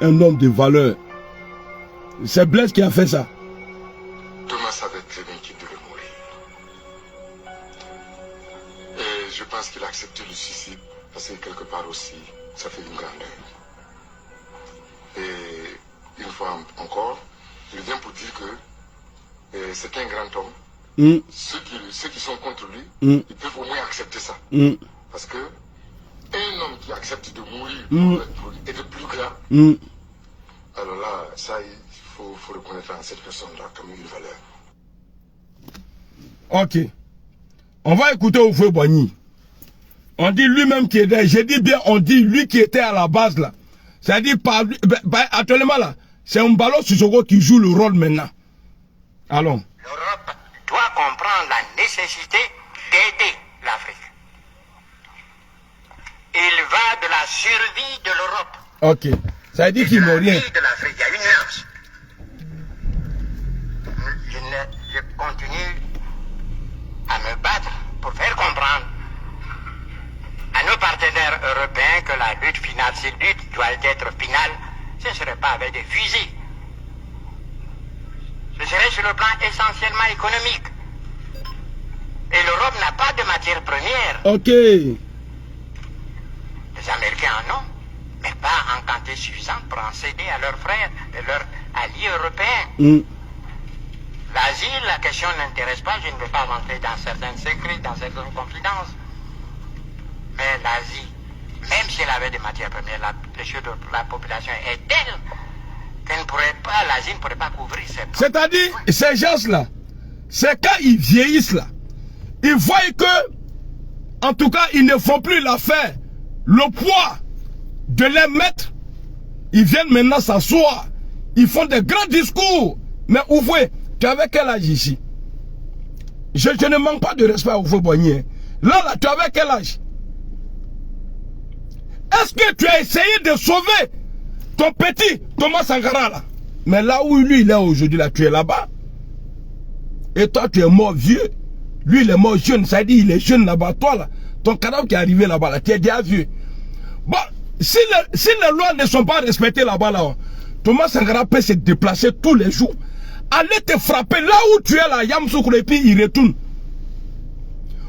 Un homme de valeur. C'est Blaise qui a fait ça. Thomas savait très bien qu'il devait mourir. Et je pense qu'il a accepté le suicide, parce que quelque part aussi, ça fait une grandeur. Et une fois encore, il vient pour dire que c'est un grand homme. Ceux qui sont contre lui, ils peuvent au moins accepter ça. Parce que un homme qui accepte de mourir pour être plus grand, alors là, ça, il faut reconnaître à cette personne-là comme une valeur. Ok. On va écouter Houphouët Boigny. On dit lui-même qui était, j'ai dit bien, on dit lui qui était à la base là. C'est-à-dire, actuellement là, c'est Umballo Sissoko qui joue le rôle maintenant. Allons. L'Europe doit comprendre la nécessité d'aider l'Afrique. Il va de la survie de l'Europe. Ok. Ça veut dire qu'il n'ont rien. De l'Afrique, il y a une nuance. Je continue à me battre pour faire comprendre à nos partenaires européens que la lutte finale, cette lutte doit être finale, ce ne serait pas avec des fusils. Ce serait sur le plan essentiellement économique. Et l'Europe n'a pas de matière première. Ok. Les Américains en ont, mais pas en quantité suffisante pour en céder à leurs frères et leurs alliés européens. L'Asie, la question n'intéresse pas, je ne veux pas rentrer dans certains secrets, dans certaines confidences. Mais l'Asie, même si elle avait des matières premières, la population est telle qu'elle ne pourrait pas, l'Asie ne pourrait pas couvrir ses propres. C'est-à-dire, ces gens-là, c'est quand ils vieillissent là, ils voient que, en tout cas, ils ne font plus l'affaire, le poids de les mettre. Ils viennent maintenant s'asseoir, ils font des grands discours. Mais Houphouët, tu avais quel âge ici? Je ne manque pas de respect à Houphouët Boigny. Là, tu avais quel âge? Est-ce que tu as essayé de sauver ton petit Thomas Sankara là? Mais là où lui il est aujourd'hui, là, tu es là-bas. Et toi, tu es mort vieux. Lui, il est mort jeune. Ça dit, il est jeune là-bas. Toi, là, ton cadavre qui est arrivé là-bas, là, tu es déjà vieux. Bon, si les lois ne sont pas respectées là-bas, là, Thomas Sankara peut se déplacer tous les jours. Allez te frapper là où tu es là, Yamoussoukro, et puis il retourne.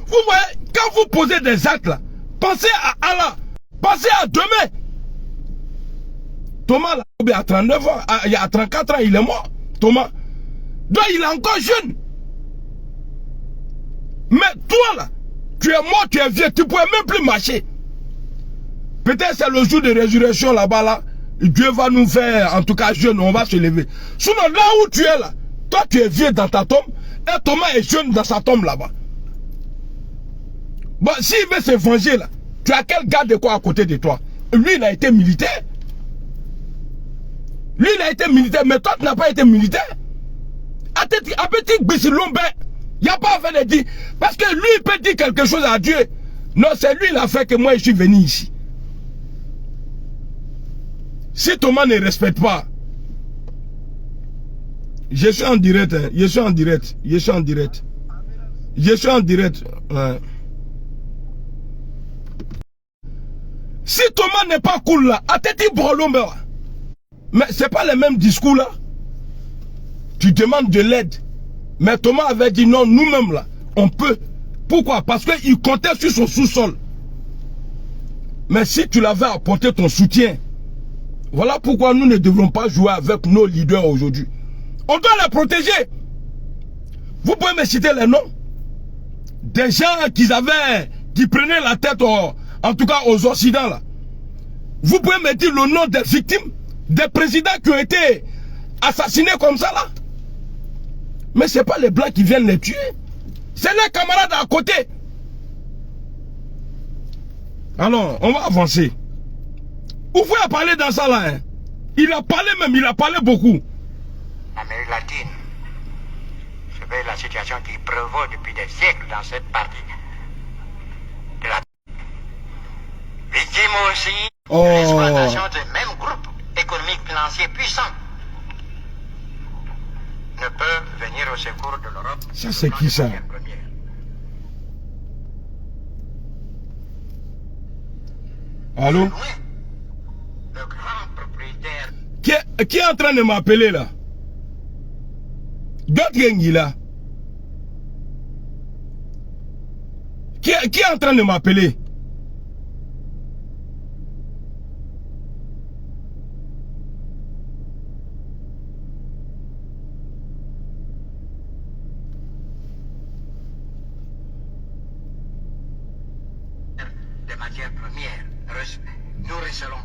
Vous voyez, quand vous posez des actes là, pensez à Allah. Pensez à demain. Thomas, là, il a 39 ans, il y a 34 ans, il est mort. Thomas. Donc, il est encore jeune. Mais toi, là, tu es mort, tu es vieux, tu ne pourrais même plus marcher. Peut-être c'est le jour de résurrection là-bas, là. Dieu va nous faire, en tout cas, jeune, on va se lever. Sinon, là où tu es, là, toi, tu es vieux dans ta tombe, et Thomas est jeune dans sa tombe là-bas. Bon, s'il veut se venger, là, tu as quel gars de quoi à côté de toi? Lui, il a été militaire. Lui, il a été militaire, mais toi, tu n'as pas été militaire. À petit Bissilombe, il n'y a pas à faire de dire. Parce que lui, il peut dire quelque chose à Dieu. Non, c'est lui, il a fait que moi, je suis venu ici. Si Thomas ne respecte pas, je suis en direct, hein. Je suis en direct. Ouais. Si Thomas n'est pas cool là, Ateti Brolombe, mais c'est pas le même discours là. Tu demandes de l'aide. Mais Thomas avait dit non, nous-mêmes là, on peut. pourquoi? Parce qu'il comptait sur son sous-sol. Mais si tu l'avais apporté ton soutien, voilà pourquoi nous ne devons pas jouer avec nos leaders aujourd'hui. On doit les protéger. Vous pouvez me citer les noms des gens qui prenaient la tête, en tout cas aux Occidentaux là. Vous pouvez me dire le nom des victimes, des présidents qui ont été assassinés comme ça là. Mais ce n'est pas les Blancs qui viennent les tuer. C'est les camarades à côté. Alors, on va avancer. Oufoué a parlé dans ça là. Hein. Il a parlé même, il a parlé beaucoup. L'Amérique latine, c'est la situation qui prévaut depuis des siècles dans cette partie de la victime aussi de l'exploitation des mêmes groupes économiques financiers puissants ne peuvent venir au secours de l'Europe. Ça c'est qui ça? Allô? Le grand propriétaire. Qui est en train de m'appeler là? D'autres gangs là? Qui est en train de m'appeler? Des matières premières, nous recelons.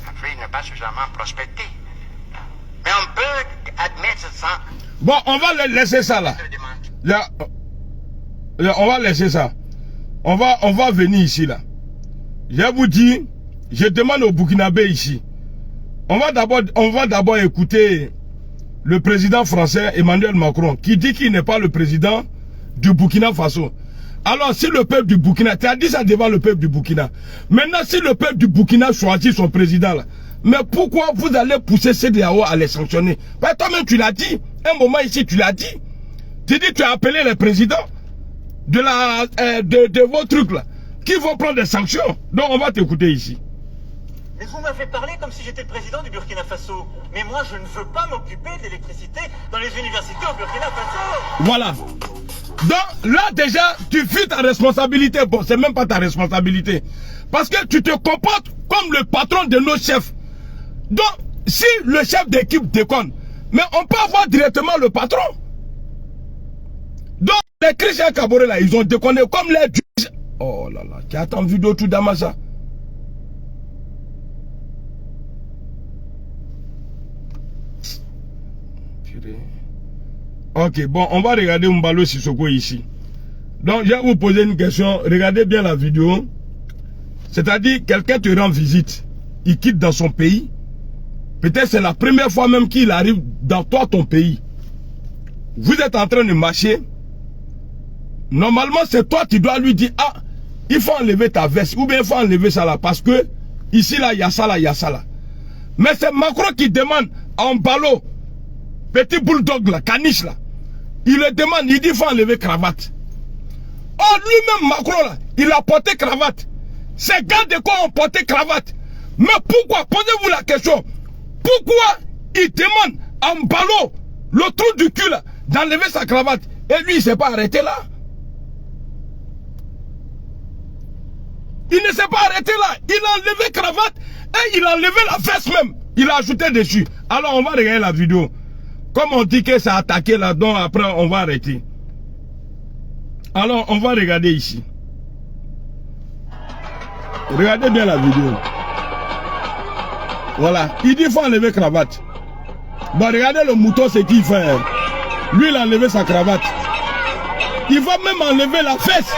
L'Afrique n'est pas suffisamment prospectée. Mais on peut admettre ça. Bon, on va laisser ça là. Là, on va laisser ça. On va venir ici là. Je vous dis, je demande aux Burkinabés ici. On va d'abord écouter le président français Emmanuel Macron qui dit qu'il n'est pas le président du Burkina Faso. Alors si le peuple du Burkina, tu as dit ça devant le peuple du Burkina. Maintenant si le peuple du Burkina choisit son président là, mais pourquoi vous allez pousser CEDEAO à les sanctionner? Parce que toi-même tu l'as dit, un moment ici tu l'as dit. Tu dis tu as appelé les présidents de vos trucs là, qui vont prendre des sanctions. Donc on va t'écouter ici. Mais vous m'avez parlé comme si j'étais le président du Burkina Faso. Mais moi je ne veux pas m'occuper de l'électricité dans les universités au Burkina Faso. Voilà. Donc là déjà tu fuis ta responsabilité. Bon c'est même pas ta responsabilité. Parce que tu te comportes comme le patron de nos chefs. Donc si le chef d'équipe déconne, mais on peut avoir directement le patron. Donc les Christian Kaboré là, ils ont déconné comme les... Oh là là, tu as entendu d'autres Damasa. Ok, bon, on va regarder Mbalo Sissoko ici. Donc, je vais vous poser une question. Regardez bien la vidéo. C'est-à-dire, quelqu'un te rend visite. Il quitte dans son pays. Peut-être c'est la première fois même qu'il arrive dans toi, ton pays. Vous êtes en train de marcher. Normalement, c'est toi qui dois lui dire, ah, il faut enlever ta veste. Ou bien il faut enlever ça là. Parce que, ici là, il y a ça là, il y a ça là. Mais c'est Macron qui demande à Mbalo, petit bulldog là, caniche là. Il le demande, il dit il faut enlever cravate. Oh, lui-même Macron là, il a porté cravate. Ces gars de quoi ont porté cravate. Mais pourquoi, posez-vous la question, pourquoi il demande à Mbalo, le trou du cul là, d'enlever sa cravate. Et lui il ne s'est pas arrêté là. Il ne s'est pas arrêté là. Il a enlevé cravate et il a enlevé la veste même. Il a ajouté dessus. Alors on va regarder la vidéo. Comme on dit que ça a attaqué là, donc après on va arrêter. Alors on va regarder ici. Regardez bien la vidéo. Voilà. Il dit qu'il faut enlever cravate. Bon, regardez le mouton, c'est qu'il fait. Lui, il a enlevé sa cravate. Il va même enlever la fesse.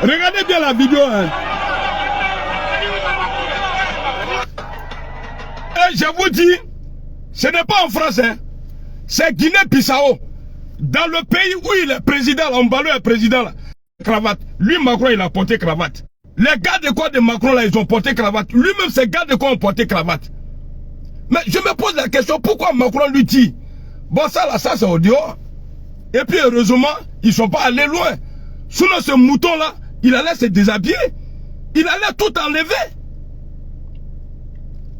Regardez bien la vidéo. Hein. Et je vous dis, ce n'est pas en France. Hein. C'est Guinée-Bissau. Dans le pays où il est président, Mbalo est président, là, cravate. Lui, Macron, il a porté cravate. Les gars de quoi de Macron, là, ils ont porté cravate. Lui-même, ces gars de quoi ont porté cravate. Mais je me pose la question, pourquoi Macron lui dit, bon, ça, là, ça, c'est au dehors. Et puis, heureusement, ils ne sont pas allés loin. Sinon, ce mouton-là, il allait se déshabiller. Il allait tout enlever.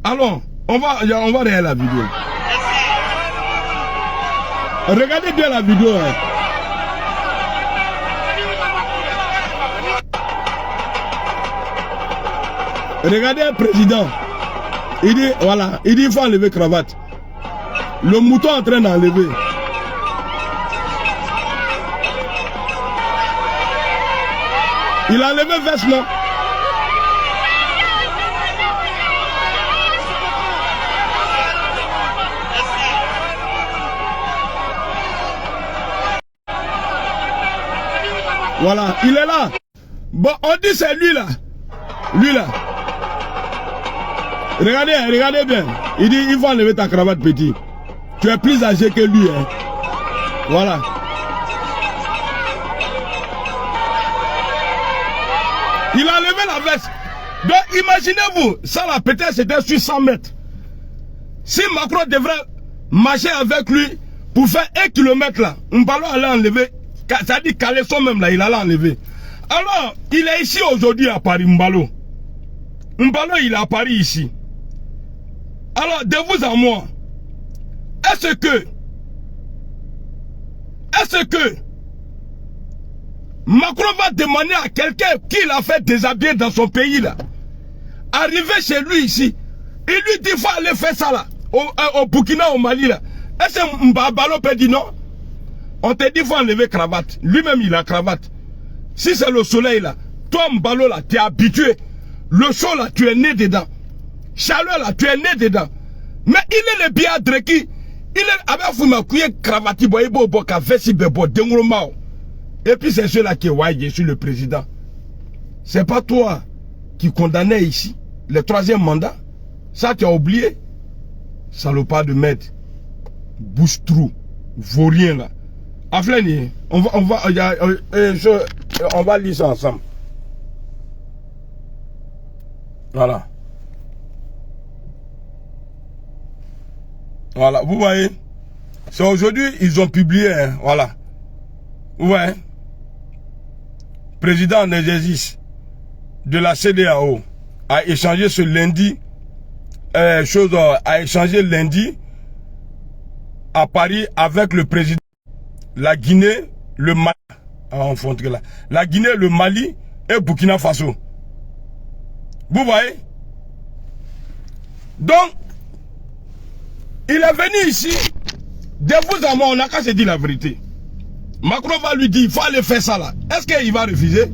Alors, on va regarder la vidéo. Regardez bien la vidéo. Hein. Regardez un président. Il dit, voilà, il dit il faut enlever cravate. Le mouton est en train d'enlever. Il a enlevé veste, non? Voilà, il est là. Bon, on dit c'est lui là. Lui là. Regardez, regardez bien. Il dit, il faut enlever ta cravate, petit. Tu es plus âgé que lui. Hein. Voilà. Il a enlevé la veste. Donc, imaginez-vous, ça là, peut-être c'était sur 100 mètres. Si Macron devrait marcher avec lui pour faire 1 kilomètre là, Mbalo allait enlever. Ça dit Caleçon même là, il allait enlever. Alors, il est ici aujourd'hui à Paris, Mbalo. Mbalo, il est à Paris ici. Alors, de vous à moi, est-ce que Macron va demander à quelqu'un qui l'a fait déshabiller dans son pays là, arriver chez lui ici, il lui dit il faut aller faire ça là, au Burkina, au Mali là. Est-ce que Mbalo peut dire non? On te dit il faut enlever cravate. Lui-même il a cravate. Si c'est le soleil là, toi Mbalo là, tu es habitué. Le chaud là, tu es né dedans. Chaleur là, tu es né dedans. Mais il est le bien adreki. Il est avec vous ma cravati boyebo boka vesi bebo dengromao. Et puis c'est ceux-là qui est je suis le président. C'est pas toi qui condamnais ici le 3e mandat. Ça tu as oublié. Salopard de maître. Bouche-trou. Vaurien là. Aflani, on va lire ça ensemble. Voilà. Voilà, vous voyez. C'est aujourd'hui, ils ont publié, hein, voilà. Vous voyez. Président en exercice de la CEDEAO a échangé ce lundi, a échangé lundi à Paris avec le président la Guinée, le Mali, la Guinée, le Mali et Burkina Faso. Vous voyez? Donc, il est venu ici, de vous à moi, on n'a qu'à se dire la vérité. Macron va lui dire, il faut aller faire ça là. Est-ce qu'il va refuser?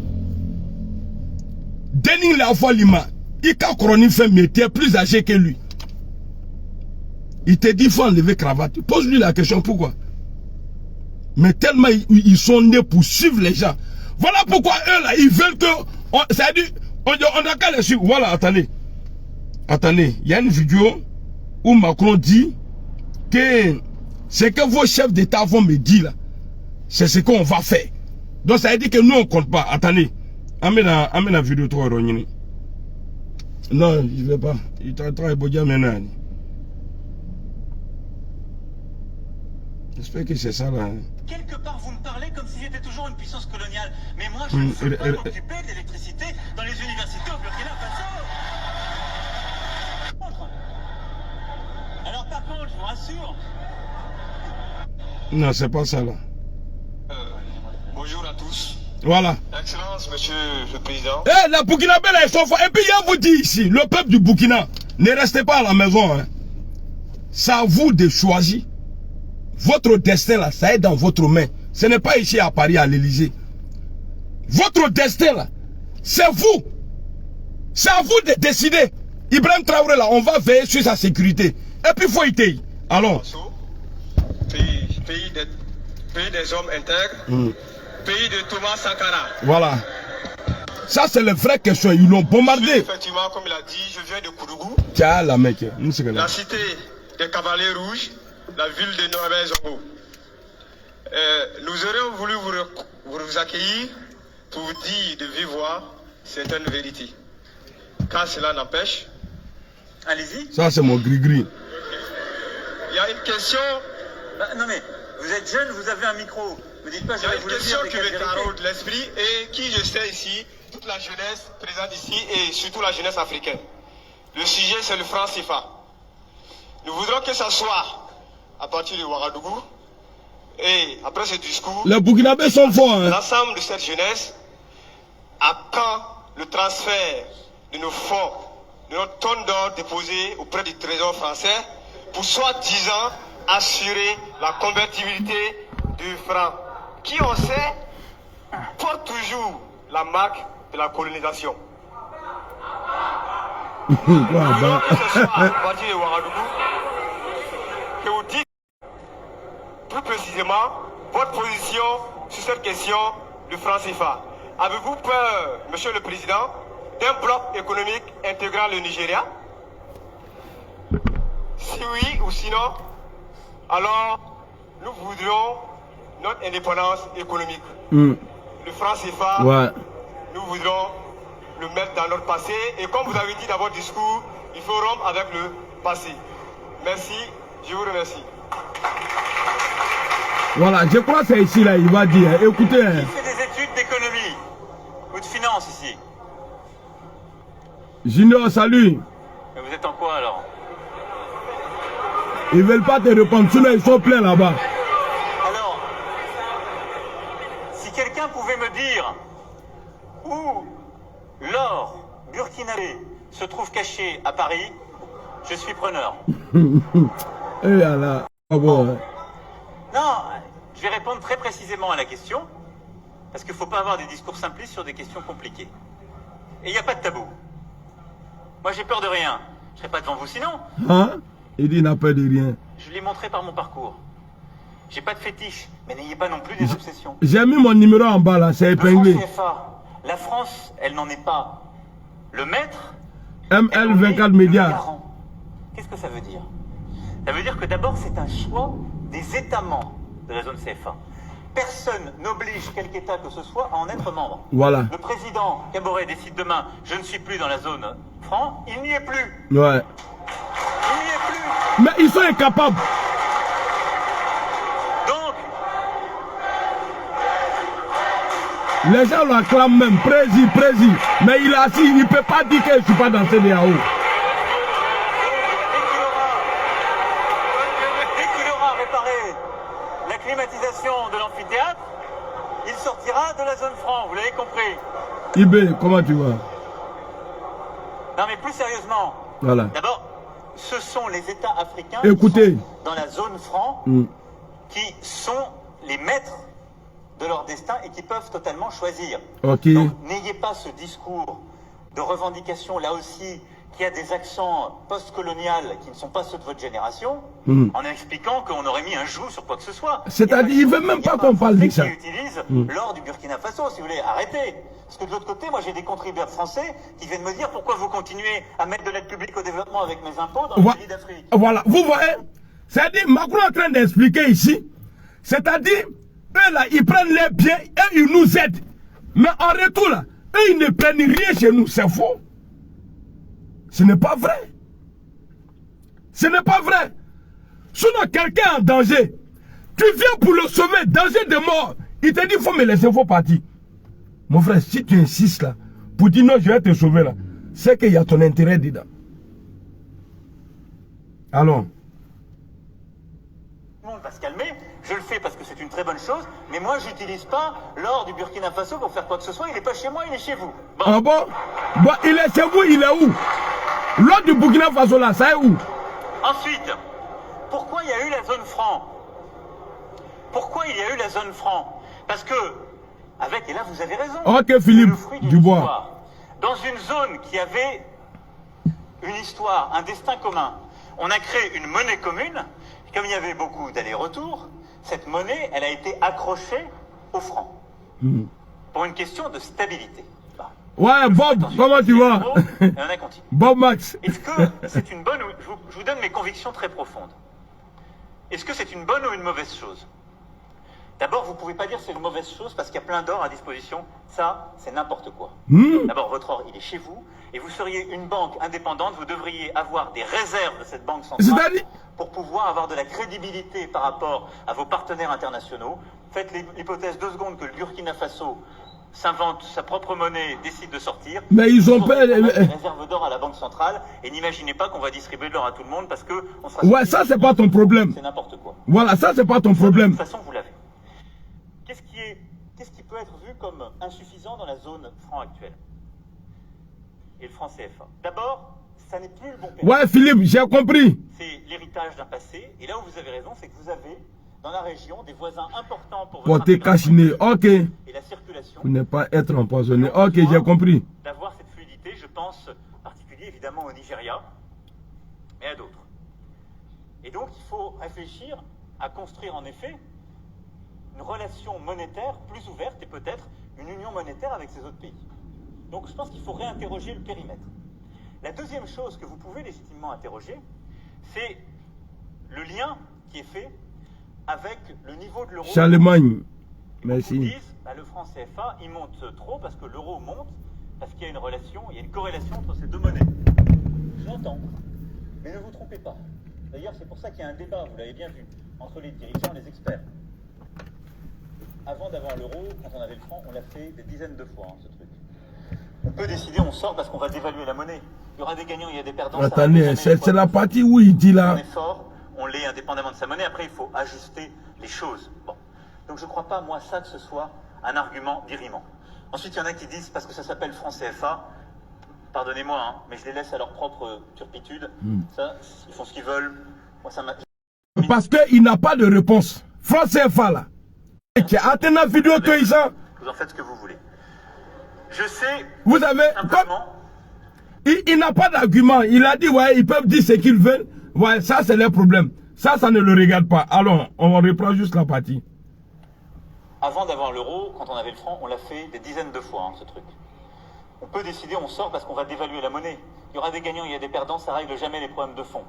Denis la fois Lima, il a chronique fait métier plus âgé que lui. Il te dit, il faut enlever cravate. Pose-lui la question, pourquoi? Mais tellement ils sont nés pour suivre les gens. Voilà pourquoi eux là, ils veulent que... C'est-à-dire, on n'a qu'à les suivre. Voilà, attendez. Attendez, il y a une vidéo où Macron dit que ce que vos chefs d'État vont me dire là, c'est ce qu'on va faire. Donc ça veut dire que nous on ne compte pas. Attendez, amène la vidéo toi, Ronini. Non, je ne vais pas. Il travaille pour dire maintenant. J'espère que c'est ça là. Quelque part, vous me parlez comme si j'étais toujours une puissance coloniale. Mais moi, je ne veux pas m'occuper de l'électricité dans les universités au Burkina Faso. Alors par contre, je vous rassure. Non, c'est pas ça là. Bonjour à tous. Voilà. Excellence, monsieur le président. Eh, la Burkinabé là, ils sont forts. Et puis, je vous dis ici, le peuple du Burkina, ne restez pas à la maison. Hein. C'est à vous de choisir. Votre destin là, ça est dans votre main. Ce n'est pas ici à Paris, à l'Élysée. Votre destin là, c'est vous. C'est à vous de décider. Ibrahim Traoré là, on va veiller sur sa sécurité. Et puis, il faut y aller. Alors. Pays des hommes intègres. Pays de Thomas Sankara. Voilà. Ça, c'est la vraie question. Ils l'ont bombardé. Effectivement, comme il a dit, je viens de Koudougou. Tiens, la mec. La cité des Cavaliers Rouges, la ville de Noël Zongo. Nous aurions voulu vous accueillir pour vous dire de vive voix certaines vérités. Car cela n'empêche. Allez-y. Ça, c'est mon gris-gris. Il y a une question. Non mais, vous êtes jeune, vous avez un micro. Il y a une question qui me taraude l'esprit et qui, je sais ici, toute la jeunesse présente ici et surtout la jeunesse africaine. Le sujet, c'est le franc CFA. Nous voudrons que ça soit à partir de Ouagadougou et après ce discours, les Burkinabés sont forts. Hein. L'ensemble de cette jeunesse, à quand le transfert de nos fonds, de notre tonne d'or déposée auprès du Trésor français pour soi-disant assurer la convertibilité du franc, qui on sait porte toujours la marque de la colonisation. Que ce soit à partir de Ouagadougou, que vous dites plus précisément votre position sur cette question du franc CFA. Avez-vous peur, Monsieur le Président, d'un bloc économique intégrant le Nigeria? Si oui ou sinon, alors nous voudrions notre indépendance économique. Le franc CFA, nous voudrons le mettre dans notre passé. Et comme vous avez dit dans votre discours, il faut rompre avec le passé. Merci, je vous remercie. Voilà, je crois que c'est ici là, il va dire. Écoutez. Qui fait des études d'économie ou de finance ici? Junior, salut. Mais vous êtes en quoi alors? Ils veulent pas te répondre, sinon ils sont pleins là-bas. Alors, si quelqu'un pouvait me dire où l'or burkinabé se trouve caché à Paris, je suis preneur. Eh là, ah bon. Non, je vais répondre très précisément à la question, parce qu'il ne faut pas avoir des discours simplistes sur des questions compliquées. Et il n'y a pas de tabou. Moi, j'ai peur de rien. Je ne serai pas devant vous sinon. Hein? Il dit qu'il n'a peur de rien. Je l'ai montré par mon parcours. J'ai pas de fétiche, mais n'ayez pas non plus des obsessions. J'ai mis mon numéro en bas là, c'est épinglé. La France, elle n'en est pas le maître. ML24 Média. Qu'est-ce que ça veut dire? Ça veut dire que d'abord, c'est un choix des États membres de la zone CFA. Personne n'oblige quelque État que ce soit à en être membre. Voilà. Le président Kaboré décide demain, je ne suis plus dans la zone franc, il n'y est plus. Ouais. Il n'y est plus. Mais ils sont incapables. Donc, les gens l'acclament même, prési. Mais il est assis, il ne peut pas dire que je ne suis pas dans CEDEAO. De l'amphithéâtre, il sortira de la zone franc, vous l'avez compris. Ibé, comment tu vas? Non mais plus sérieusement, voilà. D'abord, ce sont les États africains Écoutez. Qui sont dans la zone franc qui sont les maîtres de leur destin et qui peuvent totalement choisir. Ok. Donc n'ayez pas ce discours de revendication là aussi qui a des accents post-coloniales qui ne sont pas ceux de votre génération, en expliquant qu'on aurait mis un joug sur quoi que ce soit. C'est-à-dire, il ne veut même pas qu'on parle de ça. Qui utilise l'or du Burkina Faso, si vous voulez, arrêtez. Parce que de l'autre côté, moi j'ai des contribuables français qui viennent me dire pourquoi vous continuez à mettre de l'aide publique au développement avec mes impôts dans les pays d'Afrique. Voilà, vous voyez, c'est-à-dire, Macron est en train d'expliquer ici, c'est-à-dire, eux là, ils prennent les biens et ils nous aident. Mais en retour là, eux ils ne prennent rien chez nous, c'est faux. Ce n'est pas vrai. Ce n'est pas vrai. Sinon, quelqu'un en danger, tu viens pour le sauver, danger de mort. Il te dit, il faut me laisser, il faut partir. Mon frère, si tu insistes là, pour dire non, je vais te sauver là, c'est qu'il y a ton intérêt dedans. Allons. Tout le monde va se calmer. Je le fais parce que c'est une très bonne chose, mais moi, je n'utilise pas l'or du Burkina Faso pour faire quoi que ce soit. Il n'est pas chez moi, il est chez vous. Bon. Ah bon? Bon, il est chez vous, il est où? L'or du Burkina Faso là, ça est où? Ensuite, pourquoi il y a eu la zone franc? Pourquoi il y a eu la zone franc? Parce que, avec, et là vous avez raison, ok Philippe Dubois, dans une zone qui avait une histoire, un destin commun, on a créé une monnaie commune, et comme il y avait beaucoup d'allers-retours, cette monnaie, elle a été accrochée au franc, pour une question de stabilité. Ouais, Bob, comment tu vas? Et on a continué. Bob Max. Est-ce que c'est une bonne ou... Je vous donne mes convictions très profondes. Est-ce que c'est une bonne ou une mauvaise chose? D'abord, vous ne pouvez pas dire que c'est une mauvaise chose parce qu'il y a plein d'or à disposition. Ça, c'est n'importe quoi. D'abord, votre or, il est chez vous. Et vous seriez une banque indépendante. Vous devriez avoir des réserves de cette banque centrale pour pouvoir avoir de la crédibilité par rapport à vos partenaires internationaux. Faites l'hypothèse 2 secondes que le Burkina Faso s'invente sa propre monnaie, décide de sortir. Mais ils ont pas des réserves d'or à la Banque centrale et n'imaginez pas qu'on va distribuer de l'or à tout le monde parce que on sera. Ouais, ça c'est pas ton problème. C'est n'importe quoi. Voilà, ça c'est pas ton problème. De toute façon, vous l'avez. Qu'est-ce qui peut être vu comme insuffisant dans la zone franc actuelle et le franc CFA? D'abord, ça n'est plus le bon pays. Ouais, Philippe, j'ai compris. C'est l'héritage d'un passé. Et là où vous avez raison, c'est que vous avez dans la région des voisins importants pour Porter cache-nez, ok. Et la circulation. Pour ne pas être empoisonné. Ok, j'ai compris. D'avoir cette fluidité, je pense en particulier évidemment au Nigeria, mais à d'autres. Et donc il faut réfléchir à construire en effet une relation monétaire plus ouverte et peut-être une union monétaire avec ces autres pays. Donc je pense qu'il faut réinterroger le périmètre. La deuxième chose que vous pouvez légitimement interroger, c'est le lien qui est fait avec le niveau de l'euro. Charlemagne, merci. Ils disent, bah, le franc CFA, il monte trop parce que l'euro monte, parce qu'il y a une relation, il y a une corrélation entre ces deux monnaies. Je l'entends, mais ne vous trompez pas. D'ailleurs, c'est pour ça qu'il y a un débat, vous l'avez bien vu, entre les dirigeants et les experts. Avant d'avoir l'euro, quand on avait le franc, on l'a fait des dizaines de fois, ce truc. On peut décider, on sort parce qu'on va dévaluer la monnaie. Il y aura des gagnants, il y a des perdants. Attendez, c'est la partie où il dit là. On est fort, on l'est indépendamment de sa monnaie. Après, il faut ajuster les choses. Bon. Donc, je ne crois pas, moi, ça, que ce soit un argument d'irriement. Ensuite, il y en a qui disent, parce que ça s'appelle franc CFA, pardonnez-moi, hein, mais je les laisse à leur propre turpitude. Ça, ils font ce qu'ils veulent. Moi, ça m'a... Parce qu'il n'a pas de réponse. Franc CFA, là. Attends la vidéo, toi, Isa. Vous en faites ce que vous voulez. Je sais. Vous avez. Il n'a pas d'argument. Il a dit, ouais, ils peuvent dire ce qu'ils veulent. Ouais, ça, c'est leur problème. Ça ne le regarde pas. Alors, on reprend juste la partie. Avant d'avoir l'euro, quand on avait le franc, on l'a fait des dizaines de fois, hein, ce truc. On peut décider, on sort parce qu'on va dévaluer la monnaie. Il y aura des gagnants, il y a des perdants, ça règle jamais les problèmes de fond.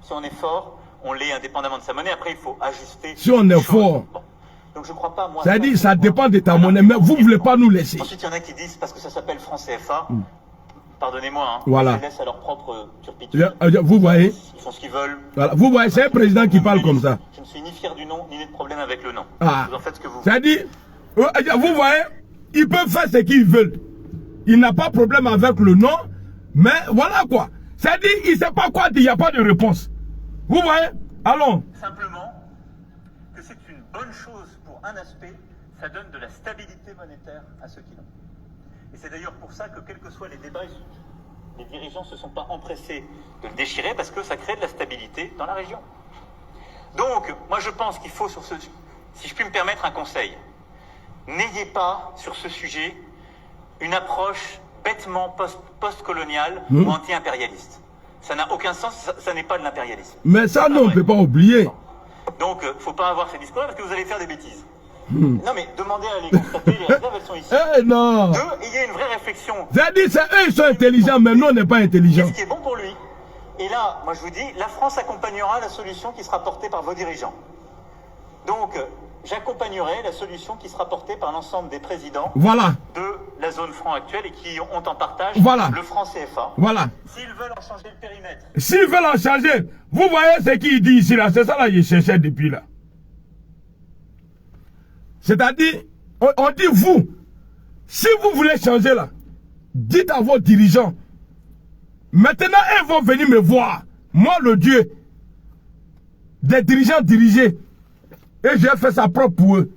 Si on est fort, on l'est indépendamment de sa monnaie. Après, il faut ajuster. Si on est fort. Bon. Donc je crois pas, moi. Ça dit, ça dépend de ta monnaie, mais vous ne voulez pas nous laisser. Ensuite, il y en a qui disent, parce que ça s'appelle franc CFA, pardonnez-moi, hein, voilà. Je les laisse à leur propre turpitude. Vous voyez. Ils font ce qu'ils veulent. Voilà. Vous voyez, c'est un président qui parle comme ça. Je ne suis ni fier du nom, ni de problème avec le nom. Ah. Vous en faites ce que vous voulez. Ça dit, vous voyez, ils peuvent faire ce qu'ils veulent. Il n'a pas de problème avec le nom, mais voilà quoi. Ça dit, il ne sait pas quoi dire, il n'y a pas de réponse. Vous voyez. Allons. Simplement que c'est une bonne chose pour un aspect, ça donne de la stabilité monétaire à ceux qui l'ont. Et c'est d'ailleurs pour ça que, quels que soient les débats, les dirigeants ne se sont pas empressés de le déchirer parce que ça crée de la stabilité dans la région. Donc, moi je pense qu'il faut, sur ce, si je puis me permettre un conseil, n'ayez pas sur ce sujet une approche bêtement post-coloniale ou anti-impérialiste. Ça n'a aucun sens, ça n'est pas de l'impérialisme. Mais ça, non, on ne peut pas oublier. Donc, il ne faut pas avoir ces discours parce que vous allez faire des bêtises. Non, mais demandez à les constater, les réserves, elles sont ici. Non. Deux, il y a une vraie réflexion. C'est-à-dire, eux, ils sont intelligents, mais nous, on n'est pas intelligents. Ce qui est bon pour lui. Et là, moi, je vous dis, la France accompagnera la solution qui sera portée par vos dirigeants. Donc, j'accompagnerai la solution qui sera portée par l'ensemble des présidents de la zone franc actuelle et qui ont en partage le franc CFA. Voilà. S'ils veulent en changer le périmètre. S'ils veulent en changer, vous voyez ce qu'il dit ici, là. C'est ça, là, il cherchait depuis, là. C'est-à-dire, on dit vous, si vous voulez changer, là, dites à vos dirigeants. Maintenant, ils vont venir me voir. Moi, le Dieu, des dirigeants dirigés. Et j'ai fait ça propre pour eux.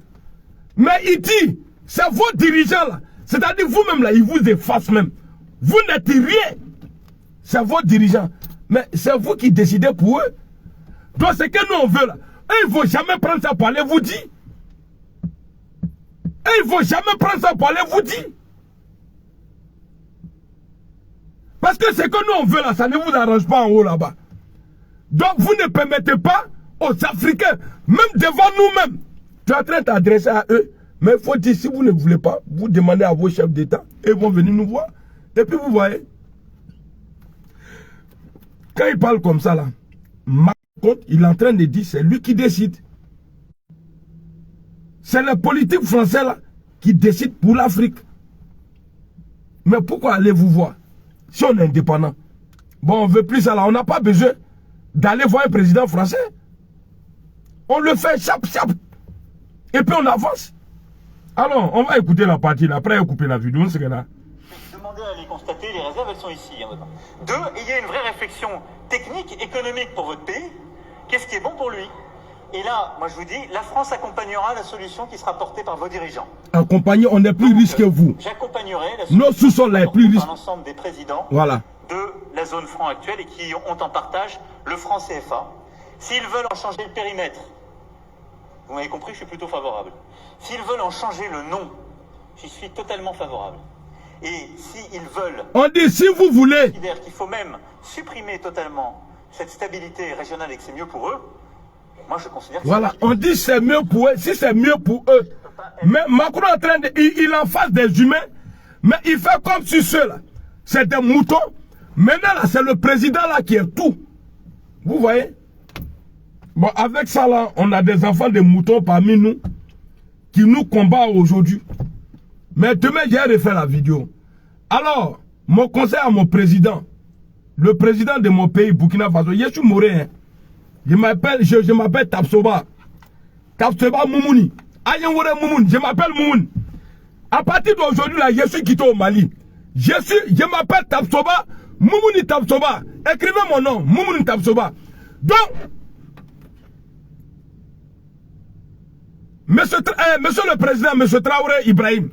Mais il dit, c'est vos dirigeants là. C'est-à-dire vous-même là, ils vous effacent même. Vous n'êtes rien. C'est vos dirigeants. Mais c'est vous qui décidez pour eux. Donc ce que nous on veut là, ils ne vont jamais prendre ça pour aller vous dire. Ils ne vont jamais prendre ça pour aller vous dire. Parce que ce que nous on veut là, ça ne vous arrange pas en haut là-bas. Donc vous ne permettez pas aux Africains, même devant nous-mêmes. Tu es en train de t'adresser à eux, mais il faut dire, si vous ne voulez pas, vous demandez à vos chefs d'État, et ils vont venir nous voir. Et puis vous voyez, quand il parle comme ça là, Macron, il est en train de dire, c'est lui qui décide. C'est les politiques français là, qui décident pour l'Afrique. Mais pourquoi allez-vous voir, si on est indépendant? Bon, on ne veut plus ça là, on n'a pas besoin d'aller voir un président français. On le fait chap. Et puis on avance. Alors, on va écouter la partie là. Après, couper la vidéo, c'est là. Demandez à les constater, les réserves, elles sont ici. Deux, ayez une vraie réflexion technique, économique pour votre pays. Qu'est-ce qui est bon pour lui? Et là, moi je vous dis, la France accompagnera la solution qui sera portée par vos dirigeants. Accompagner, on est plus riche que vous. J'accompagnerai la solution nos sous-sols là est plus riche. Par l'ensemble des présidents voilà. de la zone franc actuelle et qui ont en partage le franc CFA. S'ils veulent en changer le périmètre, vous m'avez compris, je suis plutôt favorable. S'ils veulent en changer le nom, j'y suis totalement favorable. Et s'ils veulent... On dit, si vous voulez... Je considère qu'il faut même supprimer totalement cette stabilité régionale et que c'est mieux pour eux. Moi, je considère que voilà, on dit c'est mieux pour eux, si c'est mieux pour eux. Mais Macron est en train de... Il en face des humains, mais il fait comme si ceux-là, c'est des moutons. Maintenant, là, c'est le président là qui est tout. Vous voyez? Bon, avec ça, là, on a des enfants de moutons parmi nous qui nous combattent aujourd'hui. Mais demain, j'ai refait la vidéo. Alors, mon conseil à mon président, le président de mon pays, Burkina Faso, je suis Moré, hein. Je m'appelle Tapsoba. Tapsoba Moumouni. Ayenwore Moumouni. Je m'appelle Moumouni. À partir d'aujourd'hui, là, je suis quitté au Mali. Je m'appelle Tapsoba. Moumouni Tapsoba. Écrivez mon nom. Moumouni Tapsoba. Donc, monsieur le président, monsieur Traoré Ibrahim,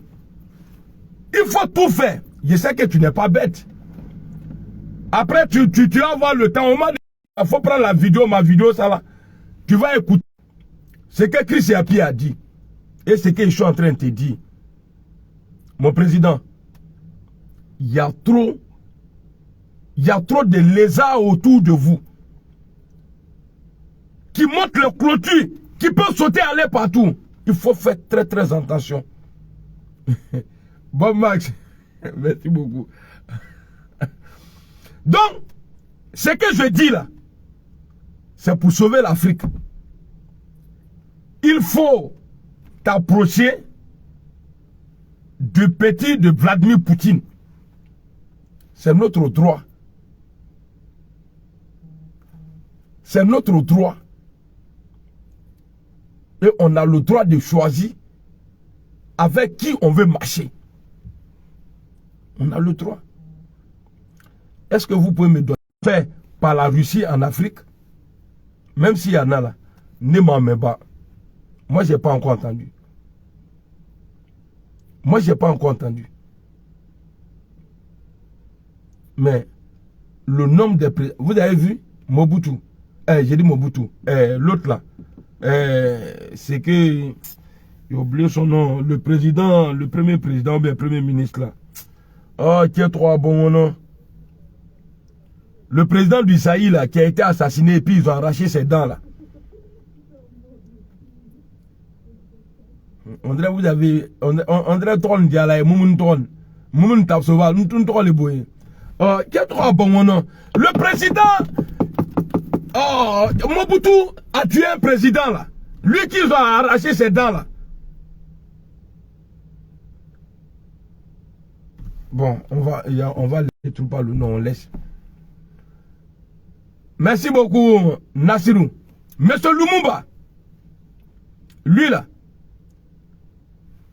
il faut tout faire. Je sais que tu n'es pas bête. Après, tu vas avoir le temps. Il faut prendre la vidéo, ma vidéo, ça là. Tu vas écouter ce que Chris Yapi a dit. Et ce que je suis en train de te dire. Mon président, il y a trop de lézards autour de vous. Qui montent le clôture, qui peuvent sauter, aller partout. Il faut faire très très attention. Bon Max, merci beaucoup. Donc, ce que je dis là, c'est pour sauver l'Afrique. Il faut t'approcher du petit de Vladimir Poutine. C'est notre droit. C'est notre droit. Et on a le droit de choisir avec qui on veut marcher. On a le droit. Est-ce que vous pouvez me donner fait par la Russie en Afrique? Même s'il y en a là, ne m'en mets pas. Moi, je n'ai pas encore entendu. Moi, je n'ai pas encore entendu. Mais le nombre de présidents... Vous avez vu Mobutu? J'ai dit Mobutu. L'autre là. C'est que... J'ai oublié son nom. Le président, le premier président, bien premier ministre là. Oh, qui est trop bon nom. Le président du Saïd là, qui a été assassiné et puis ils ont arraché ses dents là. On dirait vous avez... On dirait Tron Diala et Moumoun Tron. Moumoun Tapsova, nous tous les boyés. Oh, qui est trop bon nom. Le président... Oh, Mobutu a tué un président là. Lui qui a arraché ses dents là. Bon, on va laisser tout pas le nom, on laisse. Merci beaucoup, Nassirou. Monsieur Lumumba, lui là,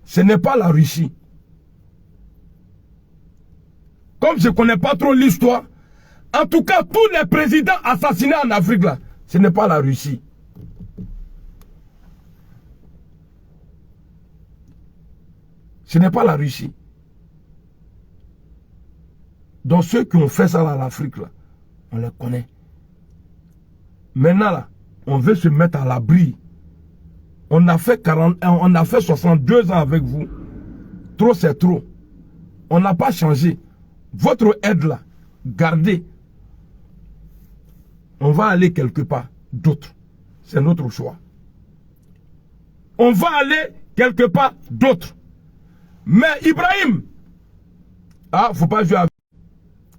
ce n'est pas la Russie. Comme je ne connais pas trop l'histoire, en tout cas, tous les présidents assassinés en Afrique là, ce n'est pas la Russie. Ce n'est pas la Russie. Donc ceux qui ont fait ça là en Afrique là, on les connaît. Maintenant là, on veut se mettre à l'abri. On a fait 62 ans avec vous. Trop c'est trop. On n'a pas changé. Votre aide là, gardez. On va aller quelque part d'autre. C'est notre choix. On va aller quelque part d'autre. Mais Ibrahim, faut pas jouer avec.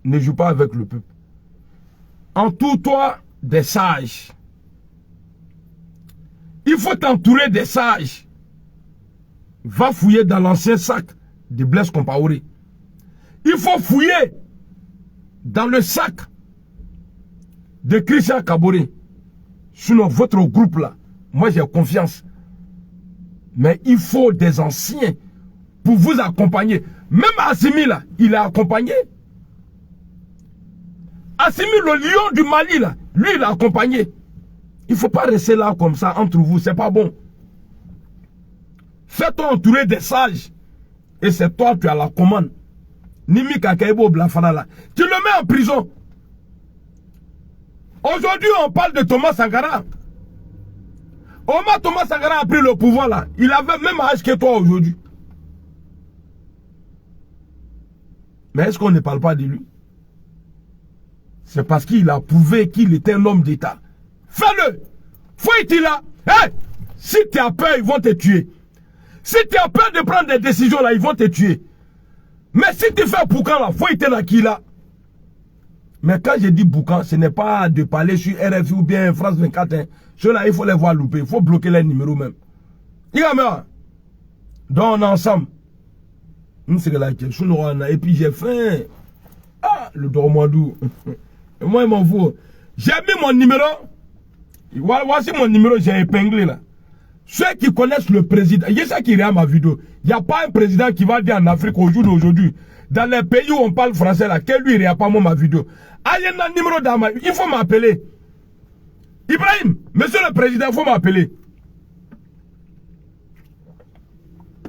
Ne joue pas avec le peuple. Entoure-toi des sages. Il faut t'entourer des sages. Va fouiller dans l'ancien sac de Blaise Compaoré. Il faut fouiller dans le sac de Christian Kaboré. Sinon, votre groupe là, moi j'ai confiance. Mais il faut des anciens pour vous accompagner. Même Assimi là, il a accompagné. Assimi, le lion du Mali là, lui il a accompagné. Il ne faut pas rester là comme ça entre vous, c'est pas bon. Fais-toi entourer des sages. Et c'est toi qui as la commande. Nimi Kakaibo Blafana là. Tu le mets en prison. Aujourd'hui, on parle de Thomas Sankara. Thomas Sankara a pris le pouvoir là. Il avait même âge que toi aujourd'hui. Mais est-ce qu'on ne parle pas de lui? C'est parce qu'il a prouvé qu'il était un homme d'État. Fais-le. Faut-il là? Hey! Si tu as peur, ils vont te tuer. Si tu as peur de prendre des décisions là, ils vont te tuer. Mais si tu fais Boucan là, faut-il là qui là? Mais quand je dis Boucan, ce n'est pas de parler sur RFI ou bien France 24. Hein. Ceux-là, il faut les voir louper. Il faut bloquer les numéros même. Donc on est ensemble. Et puis j'ai faim. Ah, le dormoidou. Moi, il m'en fout. J'ai mis mon numéro. Voici mon numéro, j'ai épinglé là. Ceux qui connaissent le président, il y a ça qui regarde ma vidéo. Il n'y a pas un président qui va dire en Afrique au jour d'aujourd'hui, dans les pays où on parle français là, que lui il regarde pas moi ma vidéo. Ah, il y a un numéro dans ma... Il faut m'appeler. Ibrahim, monsieur le président, il faut m'appeler.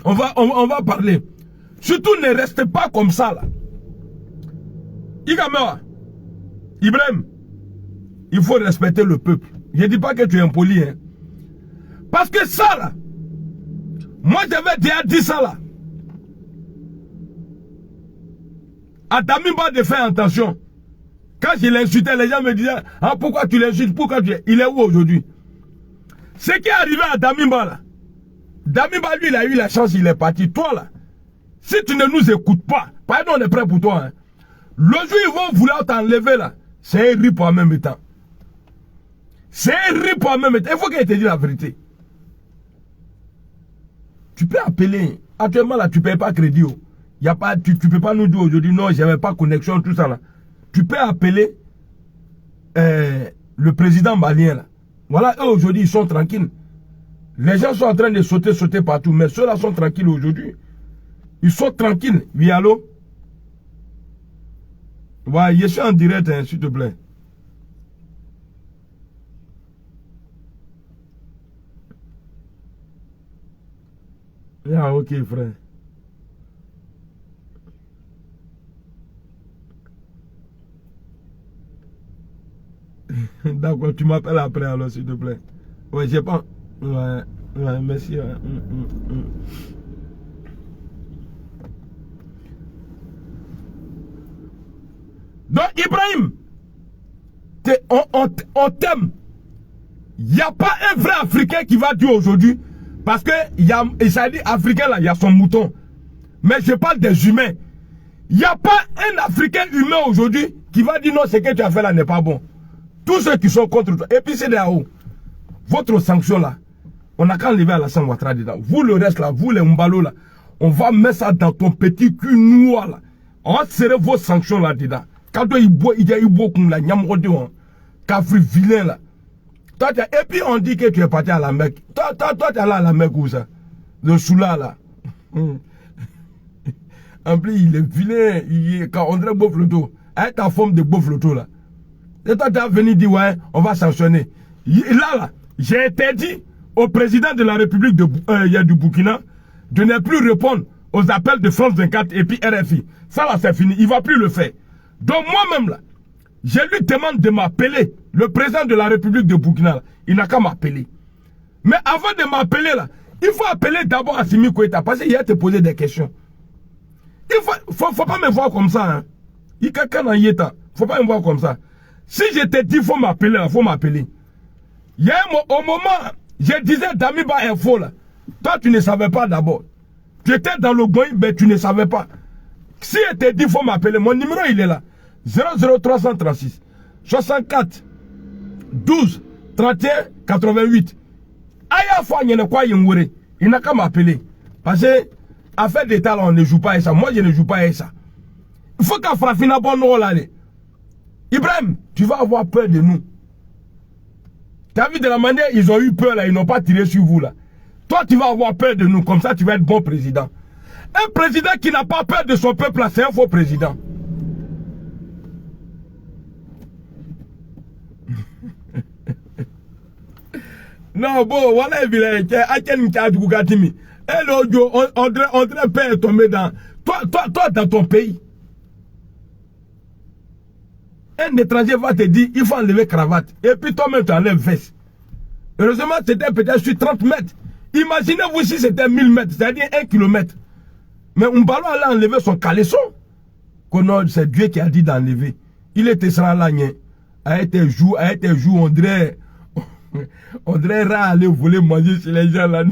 On va parler. Surtout ne restez pas comme ça là. Ibrahim, il faut respecter le peuple. Je ne dis pas que tu es impoli, hein. Parce que ça là, moi j'avais déjà dit ça là. À Damimba de faire attention. Quand je l'insultais, les gens me disaient, ah pourquoi tu l'insultes, pourquoi tu es... Il est où aujourd'hui? Ce qui est arrivé à Damimba là, Damimba lui il a eu la chance, il est parti. Toi là, si tu ne nous écoutes pas, pardon on est prêt pour toi, hein. Le jour ils vont vouloir t'enlever là, c'est un rip en même temps. C'est un rip en même temps. Il faut qu'il te dise la vérité. Tu peux appeler. Actuellement là, tu ne payes pas crédit. Y a pas, tu ne peux pas nous dire aujourd'hui, non, j'avais pas connexion, tout ça là. Tu peux appeler le président malien là. Voilà, eux aujourd'hui, ils sont tranquilles. Les gens sont en train de sauter partout, mais ceux-là sont tranquilles aujourd'hui. Ils sont tranquilles. Oui, allô? Ouais, je suis en direct, hein, s'il te plaît. Ah, ok, frère. D'accord, tu m'appelles après alors, s'il te plaît. Ouais, j'ai pas... Ouais, merci. Ouais. Donc, Ibrahim, on t'aime. Il n'y a pas un vrai Africain qui va dire aujourd'hui, parce que il s'est dit Africain là, il y a son mouton. Mais je parle des humains. Il n'y a pas un Africain humain aujourd'hui qui va dire non, ce que tu as fait là n'est pas bon. Tous ceux qui sont contre toi. Et puis c'est là-haut. Votre sanction là, on n'a qu'à enlever Alassane Ouattara dedans. Vous le reste là, vous les Mbalo là, on va mettre ça dans ton petit cul noir là. On va serrer vos sanctions là dedans. Quand il y a eu beaucoup là, Nyamrodéon, Kafri vilain là. Toi, et puis on dit que tu es parti à la Mecque. Toi tu es allé à la Mecque où ça? Le Soula là. En plus, il est vilain. Quand on dirait beau photo. Avec ta forme de beau photo là. Et toi, tu as venu dire, ouais, on va sanctionner. Là, j'ai interdit au président de la République du Burkina de ne plus répondre aux appels de France 24 et puis RFI. Ça là, c'est fini. Il ne va plus le faire. Donc moi-même là, je lui demande de m'appeler. Le président de la République de Burkina, là, il n'a qu'à m'appeler. Mais avant de m'appeler là, il faut appeler d'abord Assimi Goïta parce qu'il va te poser des questions. Il faut pas me voir comme ça. Hein. Il faut pas me voir comme ça. Si je te dis faut m'appeler, il faut m'appeler. Il y a au moment, je disais Damiba Info là. Toi tu ne savais pas d'abord. Tu étais dans le Goï, mais tu ne savais pas. Si je te dis faut m'appeler, mon numéro il est là. 00336 64 12 31 88. Aya fois il y a quoi il n'a qu'à m'appeler. Parce que affaire d'état là on ne joue pas à ça. Moi je ne joue pas à ça. Il faut qu'à Frafina bon là. Ibrahim, tu vas avoir peur de nous. Tu as vu de la manière ils ont eu peur là, ils n'ont pas tiré sur vous là. Toi tu vas avoir peur de nous, comme ça tu vas être bon président. Un président qui n'a pas peur de son peuple là, c'est un faux président. Non, bon, voilà, il est et l'audio, André Père est tombé dans. Toi, dans ton pays. Un étranger va te dire, il faut enlever cravate. Et puis toi-même, tu enlèves veste. Heureusement, c'était peut-être sur 30 mètres. Imaginez-vous si c'était 1000 mètres, c'est-à-dire 1 kilomètre. Mais Mbalo allait enlever son caleçon. C'est Dieu qui a dit d'enlever. Il était sans l'agné. A été jour, on dirait aller voler manger chez les gens là.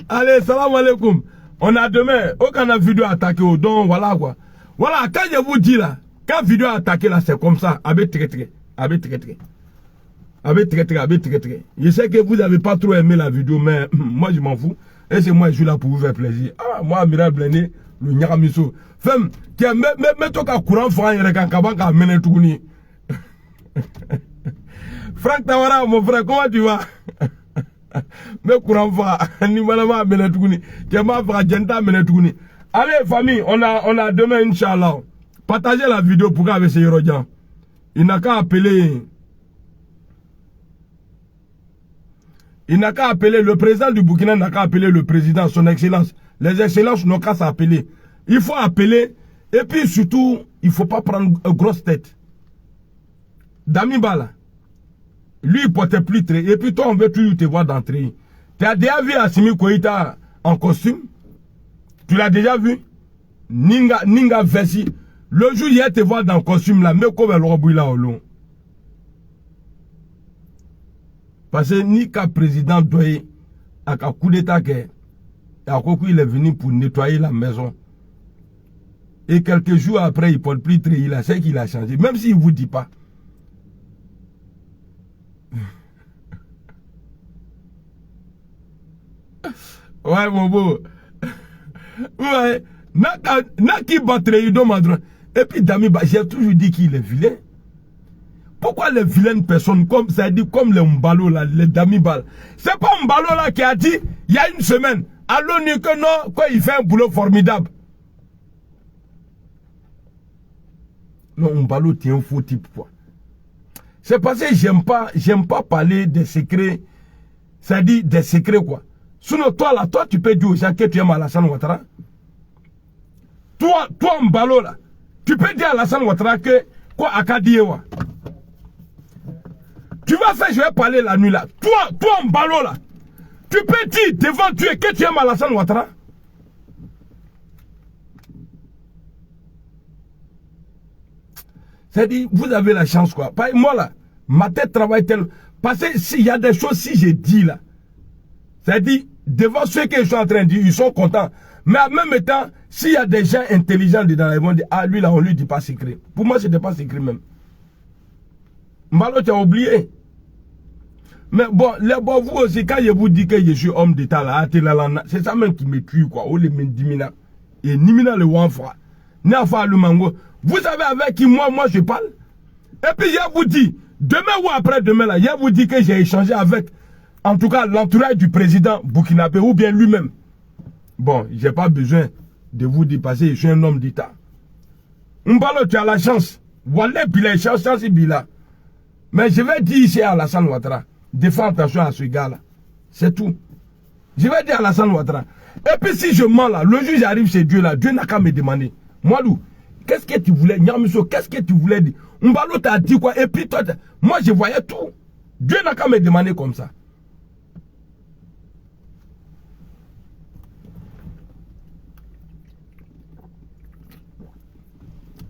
Allez, salam alaikum. On a demain, aucun vidéo attaqué au don, voilà quoi. Voilà, quand je vous dis là, quand vidéo attaqué là, c'est comme ça, avec traité. Je sais que vous n'avez pas trop aimé la vidéo, mais moi je m'en fous. Et c'est moi je suis là pour vous faire plaisir. Ah, moi, Amiral Blende, le Nyaramiso. Femme, mets-toi qu'à courant, Franck Tawara, mon frère, comment tu vas? Mais courant va, ni malama menetouni, kema va jenta menetouni. Allez famille, on a demain Inch'Allah. Partagez la vidéo pour avec ces Yorodjan. Il n'a qu'à appeler. Le président du Burkina n'a qu'à appeler le président, son excellence. Les excellences n'ont qu'à s'appeler. Il faut appeler. Et puis surtout, il ne faut pas prendre une grosse tête. Damiba là. Lui, il portait plus très. Et puis toi, on veut toujours te voir d'entrée. Tu as déjà vu Assimi Koïta en costume? Tu l'as déjà vu? Ninga Versi. Le jour, il te voir dans le costume là, mais comme le robot là au long. Parce que Nika président doit à coup d'état que il est venu pour nettoyer la maison. Et quelques jours après, il ne porte plus très. Il a ce qu'il a changé. Même s'il ne vous dit pas. Ouais, mon beau. Ouais. Naki battre madron. Et puis, Dami, j'ai toujours dit qu'il est vilain. Pourquoi les vilaines personnes, comme ça dit, comme les Mbalo là, les Dami Bal. C'est pas Mbalo là qui a dit, il y a une semaine, à l'ONU que non, quoi, il fait un boulot formidable. Non, Mbalo, tu es un faux type, quoi. C'est parce que j'aime pas parler des secrets. Ça dit des secrets, quoi. Sinon, toi, là, toi, tu peux dire aux gens que tu aimes Alassane Ouattara. Toi, Mbalo, là, tu peux dire à Alassane Ouattara que, quoi, Akadiewa. Tu vas faire, je vais parler la nuit, là. Toi, Mbalo, là, tu peux dire devant Dieu que tu aimes Alassane Ouattara. C'est-à-dire, vous avez la chance, quoi. Moi, là, ma tête travaille tellement. Parce que s'il y a des choses, si j'ai dit, là, c'est-à-dire, devant ceux que je suis en train de dire, ils sont contents. Mais en même temps, s'il y a des gens intelligents dedans, ils vont dire, ah, lui, là, on lui dit pas secret. Pour moi, c'était pas secret même. Mbalo, tu as oublié. Mais bon, vous aussi, quand je vous dis que je suis homme d'État, là, c'est ça même qui me tue, quoi. Ou les Mendimina. Et Nimina le Wanfa. Nafa le Mango. Vous savez avec qui moi je parle. Et puis je vous dis, demain ou après-demain, là, je vous dis que j'ai échangé avec, en tout cas, l'entourage du président burkinabé ou bien lui-même. Bon, j'ai pas besoin de vous dire parce que je suis un homme d'État. Mbalo, tu as la chance. Wallet, bila, chance, bila. Mais je vais dire ici à Alassane Ouattara, fais attention à ce gars-là. C'est tout. Je vais dire à Alassane Ouattara. Et puis si je mens là, le jour j'arrive chez Dieu là, Dieu n'a qu'à me demander. Moi, qu'est-ce que tu voulais, Nyamiso, qu'est-ce que tu voulais dire? Mbalo t'a dit quoi? Et puis toi, moi je voyais tout. Dieu n'a qu'à me demander comme ça.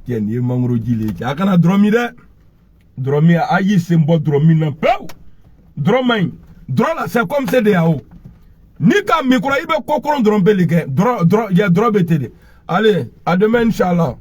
Tiens, il y a un mangro d'île. Il y a un dromide. Dromi a aïe sembo dromi na peu. Dromain. Drola c'est comme c'est des hauts. Ni comme micro ibe kokron drombe les gars. Il y a drobé. Allez, à demain, Inch'Allah.